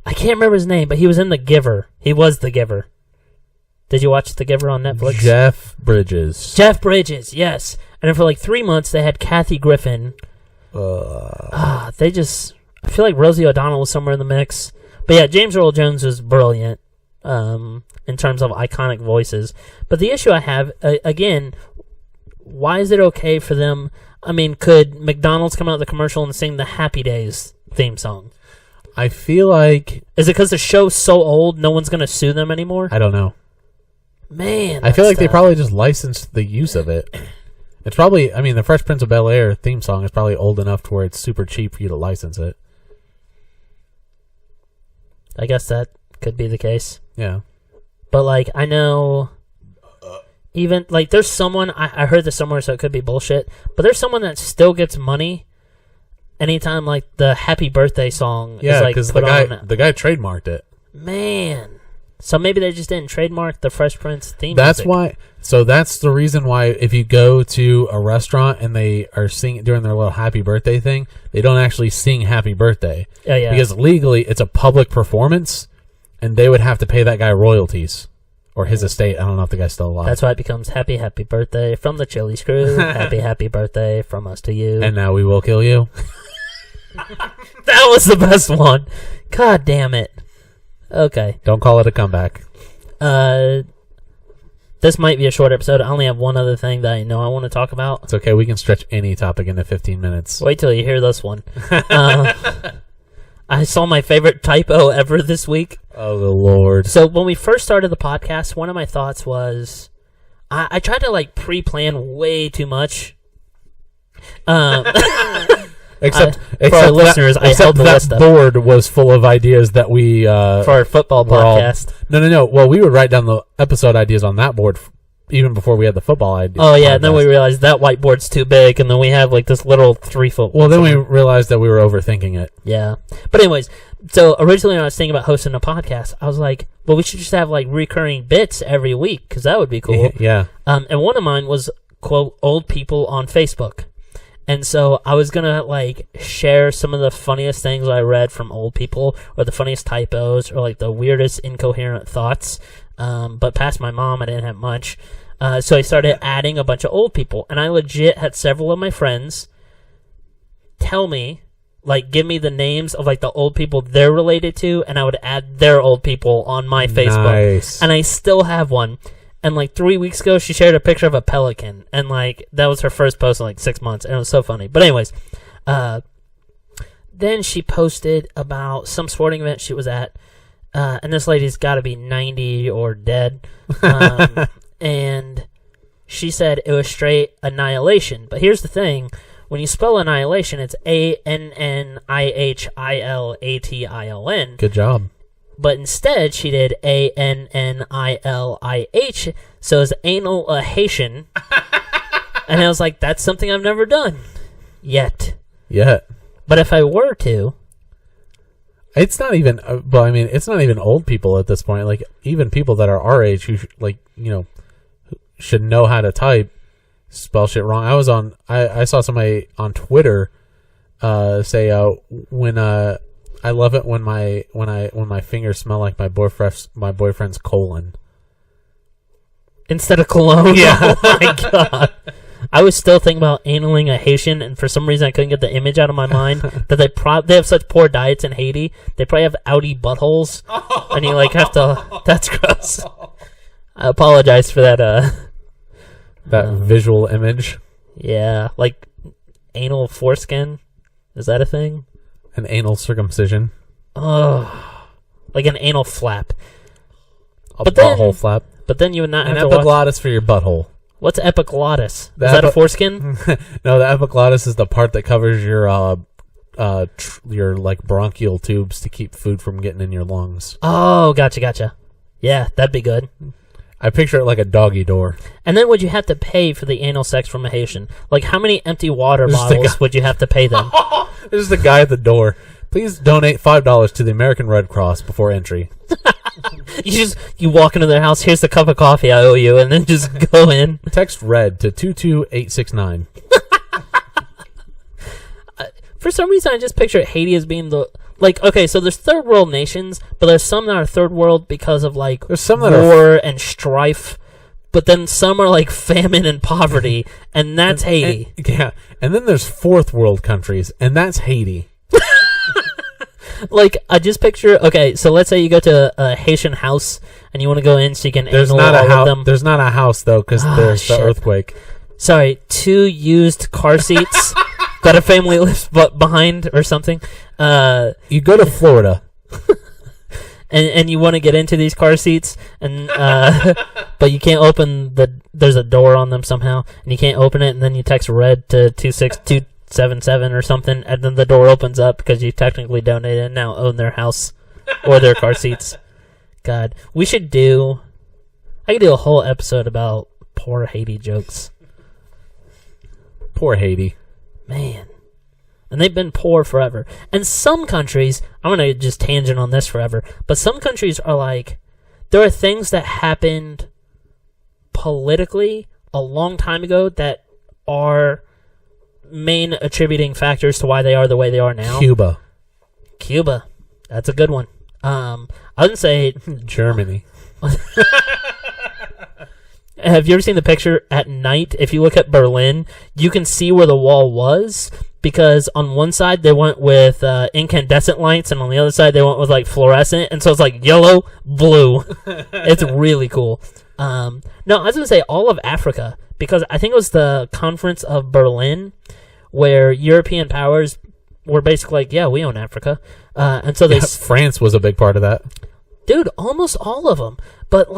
I can't remember his name, but he was in The Giver. He was The Giver. Did you watch The Giver on Netflix? Jeff Bridges. Jeff Bridges, yes. And then for 3 months, they had Kathy Griffin. I feel like Rosie O'Donnell was somewhere in the mix. But yeah, James Earl Jones was brilliant in terms of iconic voices. But the issue I have, again, why is it okay for them? I mean, could McDonald's come out of the commercial and sing the Happy Days theme song? I feel like... Is it because the show's so old, no one's going to sue them anymore? I don't know. Man, I feel like they probably just licensed the use of it. It's probably... I mean, the Fresh Prince of Bel-Air theme song is probably old enough to where it's super cheap for you to license it. I guess that could be the case. Yeah. But, I know... Even, there's someone... I heard this somewhere, so it could be bullshit. But there's someone that still gets money anytime, the Happy Birthday song is, because the guy trademarked it. Man. So maybe they just didn't trademark the Fresh Prince theme That's music. why... So that's the reason why if you go to a restaurant and they are singing during their little happy birthday thing, they don't actually sing happy birthday. Yeah. Because legally it's a public performance and they would have to pay that guy royalties. Or his estate. I don't know if the guy's still alive. That's why it becomes happy, happy birthday from the Chili's crew. Happy, happy birthday from us to you. And now we will kill you. That was the best one. God damn it. Okay. Don't call it a comeback. This might be a short episode. I only have one other thing that I know I want to talk about. It's okay. We can stretch any topic into 15 minutes. Wait till you hear this one. I saw my favorite typo ever this week. Oh, the Lord. So when we first started the podcast, one of my thoughts was I tried to pre-plan way too much. Except for our listeners, I held the list up. That board was full of ideas that we... for our football podcast. No. Well, we would write down the episode ideas on that board even before we had the football idea. Oh, yeah, and then we realized that whiteboard's too big, and then we have this little 3-foot... Well, then we realized that we were overthinking it. Yeah. But anyways, so originally when I was thinking about hosting a podcast, I was like, well, we should just have recurring bits every week, because that would be cool. Yeah. And one of mine was, quote, old people on Facebook. And so I was going to, share some of the funniest things I read from old people, or the funniest typos, or, the weirdest incoherent thoughts. But past my mom, I didn't have much. So I started adding a bunch of old people. And I legit had several of my friends tell me, give me the names of, the old people they're related to, and I would add their old people on my Facebook. Nice. And I still have one. And 3 weeks ago, she shared a picture of a pelican, and that was her first post in 6 months, and it was so funny. But anyways, then she posted about some sporting event she was at, and this lady's got to be 90 or dead, and she said it was straight annihilation. But here's the thing: when you spell annihilation, it's ANNIHILATION. Good job. But instead, she did ANNILIH, so it's anal Haitian. And I was like, that's something I've never done. Yet. But if I were to... It's not even... it's not even old people at this point. Even people that are our age who, should know how to type, spell shit wrong. I saw somebody on Twitter say when I love it when my fingers smell like my boyfriend's colon. Instead of cologne? Yeah. Oh my god. I was still thinking about analing a Haitian, and for some reason I couldn't get the image out of my mind that they have such poor diets in Haiti. They probably have outie buttholes, and you like have to. That's gross. I apologize for that. That visual image. Yeah, like anal foreskin. Is that a thing? An anal circumcision. Oh, like an anal flap. A butthole flap. But then you would not An have to watch. epiglottis for your butthole. What's epiglottis? Is that a foreskin? No, the epiglottis is the part that covers your like bronchial tubes to keep food from getting in your lungs. Oh, gotcha. Yeah, that'd be good. I picture it like a doggy door. And then would you have to pay for the anal sex from a Haitian? Like, how many empty water bottles would you have to pay them? This is the guy at the door. Please donate $5 to the American Red Cross before entry. You walk into their house, here's the cup of coffee I owe you, and then just go in. Text RED to 22869. For some reason, I just picture Haiti as being the... Like, okay, so there's third world nations, but there's some that are third world because of, like, there's some that war and strife. But then some are, like, famine and poverty, and that's Haiti. And then there's fourth world countries, and that's Haiti. Like, I just picture... Okay, so let's say you go to a Haitian house, and you want to go in so you can anal all of them. There's not a house, though, because there's the earthquake. Sorry, 2 used car seats that a family lives behind or something. You go to Florida. And you want to get into these car seats, and but you can't open there's a door on them somehow, and you can't open it, and then you text RED to 26277 or something, and then the door opens up because you technically donated and now own their house or their car seats. God, I could do a whole episode about poor Haiti jokes. Poor Haiti. Man. And they've been poor forever. And some countries, I'm going to just tangent on this forever, but some countries are like, there are things that happened politically a long time ago that are main attributing factors to why they are the way they are now. Cuba. That's a good one. I wouldn't say... Germany. Have you ever seen the picture at night? If you look at Berlin, you can see where the wall was, because on one side they went with incandescent lights, and on the other side they went with like fluorescent, and so it's like yellow, blue. It's really cool. No, I was going to say all of Africa, because I think it was the Conference of Berlin where European powers were basically like, yeah, we own Africa. And so they... France was a big part of that. Dude, almost all of them. But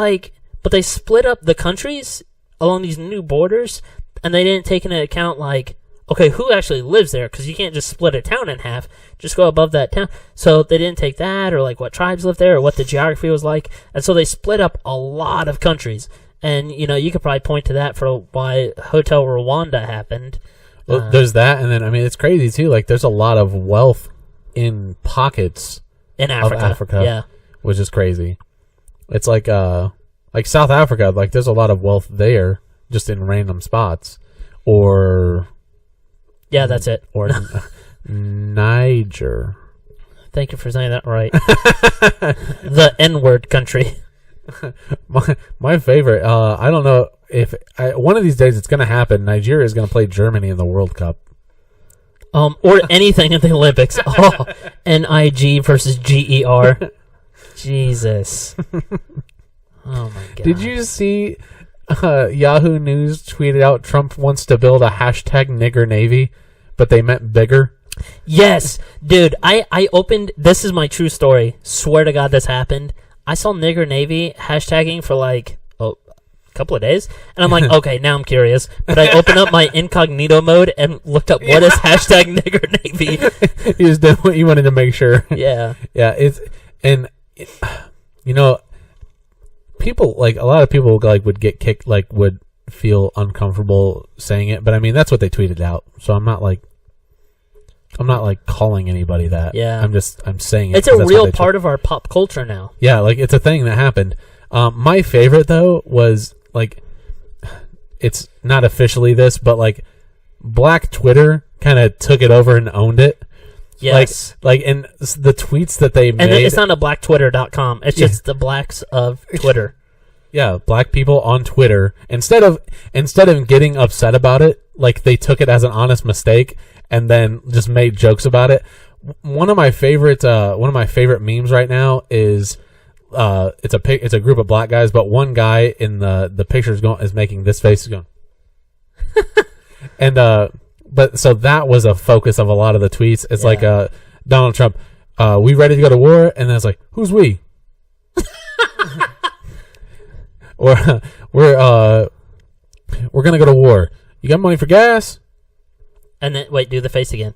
they split up the countries along these new borders, and they didn't take into account, like, okay, who actually lives there? Because you can't just split a town in half. Just go above that town. So they didn't take that, or, like, what tribes live there, or what the geography was like. And so they split up a lot of countries. And, you know, you could probably point to that for why Hotel Rwanda happened. Well, there's that, and then, I mean, it's crazy, too. Like, there's a lot of wealth in pockets in Africa. Yeah. Which is crazy. It's like South Africa, like there's a lot of wealth there, just in random spots, or that's it. Or Niger. Thank you for saying that right. The N-word country. My favorite. I don't know if one of these days it's going to happen. Nigeria is going to play Germany in the World Cup. Or anything in the Olympics. Oh, NIG versus GER. Jesus. Oh my god. Did you see Yahoo News tweeted out Trump wants to build a hashtag nigger navy, but they meant bigger? Yes. Dude, I opened... This is my true story. Swear to God this happened. I saw nigger navy hashtagging for like a couple of days, and I'm like, okay, now I'm curious. But I opened up my incognito mode and looked up what is hashtag nigger navy. You just did what you wanted to make sure. Yeah. Yeah, you know, people, like, a lot of people, like, would get kicked, like, would feel uncomfortable saying it, but I mean, that's what they tweeted out, so I'm not calling anybody that. Yeah. I'm saying it. It's a real part of our pop culture now. Yeah, like, it's a thing that happened. My favorite, though, was, like, it's not officially this, but, like, Black Twitter kind of took it over and owned it. Yes. Like in the tweets that they made. And it's not a blacktwitter.com. It's just the blacks of Twitter. Yeah, black people on Twitter. Instead of getting upset about it, like they took it as an honest mistake and then just made jokes about it. One of my favorite memes right now is it's a group of black guys, but one guy in the picture is making this face, going, and but so that was a focus of a lot of the tweets. It's like Donald Trump, we ready to go to war? And then it's like, who's we? Or we're gonna go to war. You got money for gas? And then wait, do the face again.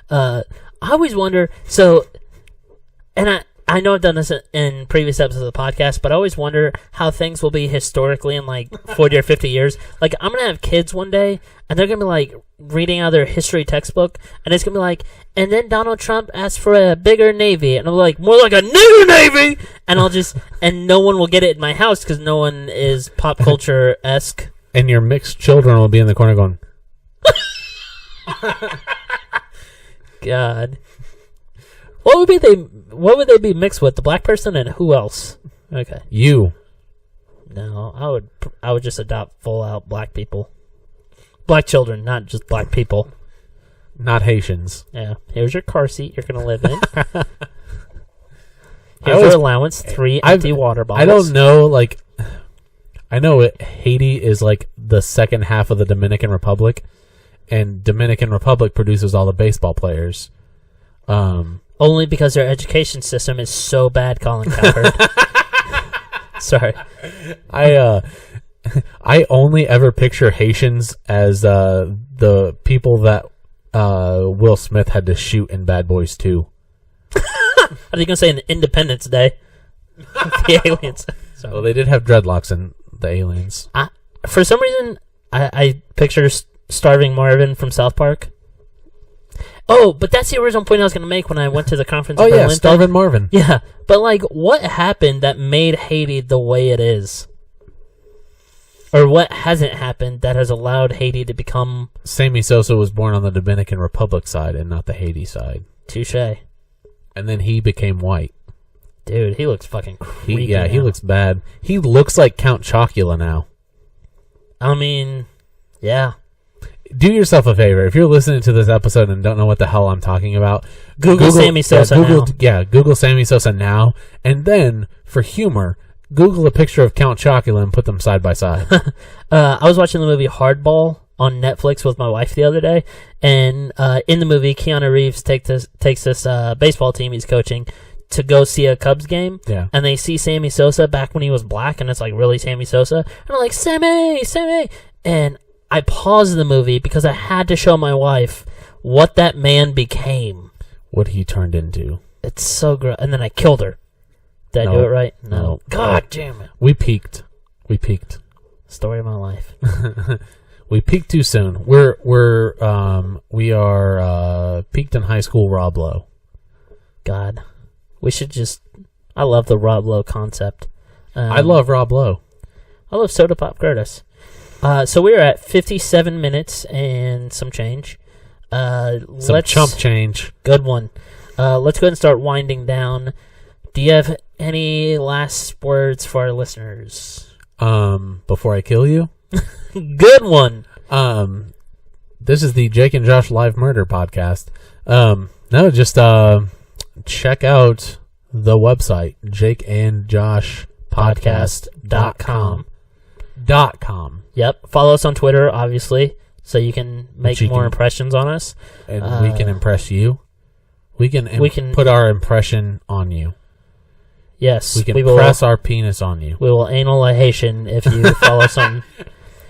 I always wonder. So, and I know I've done this in previous episodes of the podcast, but I always wonder how things will be historically in like 40 or 50 years. Like, I'm going to have kids one day, and they're going to be like reading out their history textbook, and it's going to be like, and then Donald Trump asked for a bigger Navy, and I'm like, more like a nigger Navy! And and no one will get it in my house because no one is pop culture-esque. And your mixed children will be in the corner going, God. What would they be mixed with? The black person and who else? Okay. You. No, I would just adopt full out black people. Black children, not just black people. Not Haitians. Yeah. Here's your car seat you're going to live in. Here's your allowance, 3 empty water bottles. I don't know, like, I know Haiti is like the second half of the Dominican Republic, and Dominican Republic produces all the baseball players. Only because their education system is so bad, Colin Cowherd. Sorry. I only ever picture Haitians as the people that Will Smith had to shoot in Bad Boys 2. Are you going to say in Independence Day? The aliens. Sorry. Well, they did have dreadlocks in the aliens. For some reason, I picture Starving Marvin from South Park. Oh, but that's the original point I was going to make when I went to the conference. Oh, yeah, Starving Marvin. Yeah, but like, what happened that made Haiti the way it is? Or what hasn't happened that has allowed Haiti to become... Sammy Sosa was born on the Dominican Republic side and not the Haiti side. Touche. And then he became white. Dude, he looks fucking creepy. He looks bad. He looks like Count Chocula now. I mean, yeah. Do yourself a favor. If you're listening to this episode and don't know what the hell I'm talking about, Google Sammy Sosa now. Yeah, Google Sammy Sosa now. And then, for humor, Google a picture of Count Chocula and put them side by side. I was watching the movie Hardball on Netflix with my wife the other day. And in the movie, Keanu Reeves takes this baseball team he's coaching to go see a Cubs game. Yeah. And they see Sammy Sosa back when he was black. And it's like, really Sammy Sosa? And I'm like, Sammy! And I paused the movie because I had to show my wife what that man became. What he turned into. It's so gross. And then I killed her. Did I do it right? No. God damn it. We peaked. Story of my life. We peaked too soon. We are peaked in high school Rob Lowe. God. We should just... I love the Rob Lowe concept. I love Rob Lowe. I love Soda Pop Curtis. So we're at 57 minutes and some change. Some chump change. Good one. Let's go ahead and start winding down. Do you have any last words for our listeners? Before I kill you? Good one. This is the Jake and Josh Live Murder Podcast. No, just check out the website, jakeandjoshpodcast.com. Yep. Follow us on Twitter, obviously, so you can make more impressions on us. And we can impress you. We can put our impression on you. Yes. We can press our penis on you. We will anal a Haitian if you follow us on...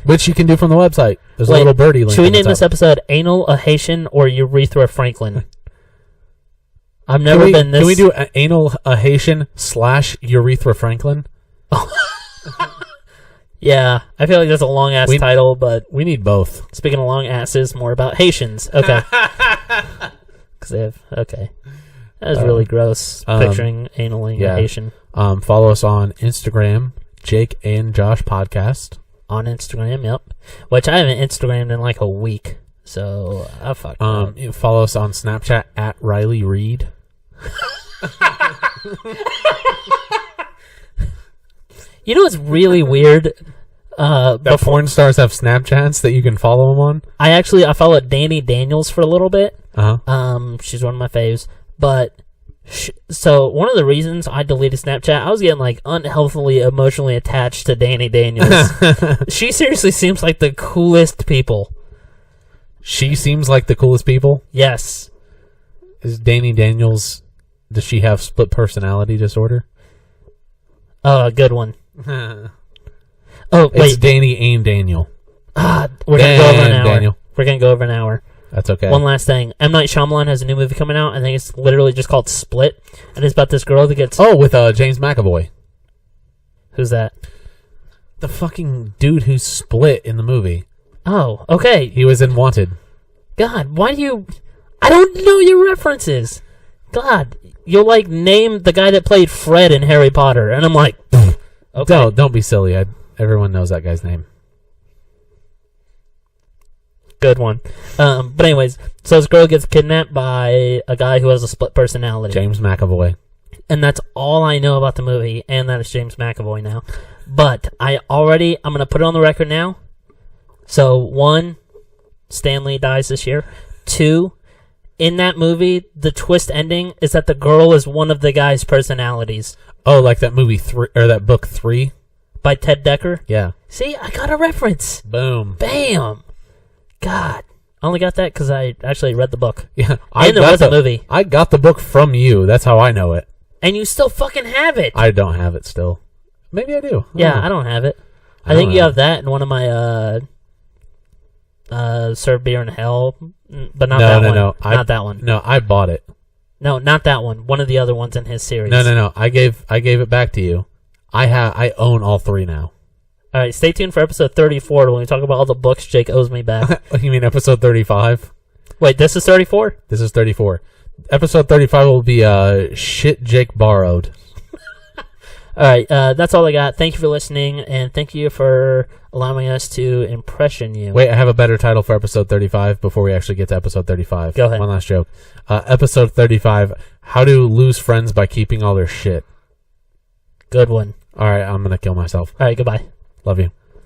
Which you can do from the website. There's a little birdie link. Should we name this episode Anal a Haitian or Urethra Franklin? I've never been this... Can we do Anal a Haitian / Urethra Franklin? Yeah, I feel like that's a long-ass title, but... We need both. Speaking of long asses, more about Haitians. Okay. Because they have... Okay. That was really gross, picturing analing a Haitian. Follow us on Instagram, Jake and Josh Podcast. On Instagram, yep. Which I haven't Instagrammed in like a week. So, I fucked up. You follow us on Snapchat at Riley Reed. You know what's really weird? That porn stars have Snapchats that you can follow them on? I followed Danny Daniels for a little bit. Uh-huh. She's one of my faves. But, so one of the reasons I deleted Snapchat, I was getting like unhealthily emotionally attached to Danny Daniels. She seriously seems like the coolest people. She seems like the coolest people? Yes. Is Danny Daniels, does she have split personality disorder? Oh, a good one. Oh, wait. It's Danny and Daniel. We're going to go over an hour. Daniel. We're going to go over an hour. That's okay. One last thing. M. Night Shyamalan has a new movie coming out. I think it's literally just called Split. And it's about this girl that gets... Oh, with James McAvoy. Who's that? The fucking dude who's Split in the movie. Oh, okay. He was in Wanted. God, why do you... I don't know your references. God, you'll like name the guy that played Fred in Harry Potter. And I'm like... Okay. Don't be silly. Everyone knows that guy's name. Good one. But anyways, so this girl gets kidnapped by a guy who has a split personality. James McAvoy. And that's all I know about the movie, and that is James McAvoy now. But I'm going to put it on the record now. So, 1, Stanley dies this year. 2, in that movie, the twist ending is that the girl is one of the guy's personalities. Oh, like that movie 3, or that book 3? By Ted Decker? Yeah. See, I got a reference. Boom. Bam. God. I only got that because I actually read the book. Yeah. And there was a movie. I got the book from you. That's how I know it. And you still fucking have it. I don't have it still. Maybe I do. I don't have it. I think you have that in one of my Serve Beer in Hell, but not that one. No. Not that one. No, I bought it. No, not that one. One of the other ones in his series. No. I gave it back to you. I own all 3 now. All right, stay tuned for episode 34 when we talk about all the books Jake owes me back. You mean episode 35? Wait, this is 34? This is 34. Episode 35 will be shit Jake borrowed. All right, that's all I got. Thank you for listening, and thank you for allowing us to impression you. Wait, I have a better title for episode 35 before we actually get to episode 35. Go ahead. One last joke. Episode 35, how to lose friends by keeping all their shit. Good one. All right, I'm going to kill myself. All right, goodbye. Love you.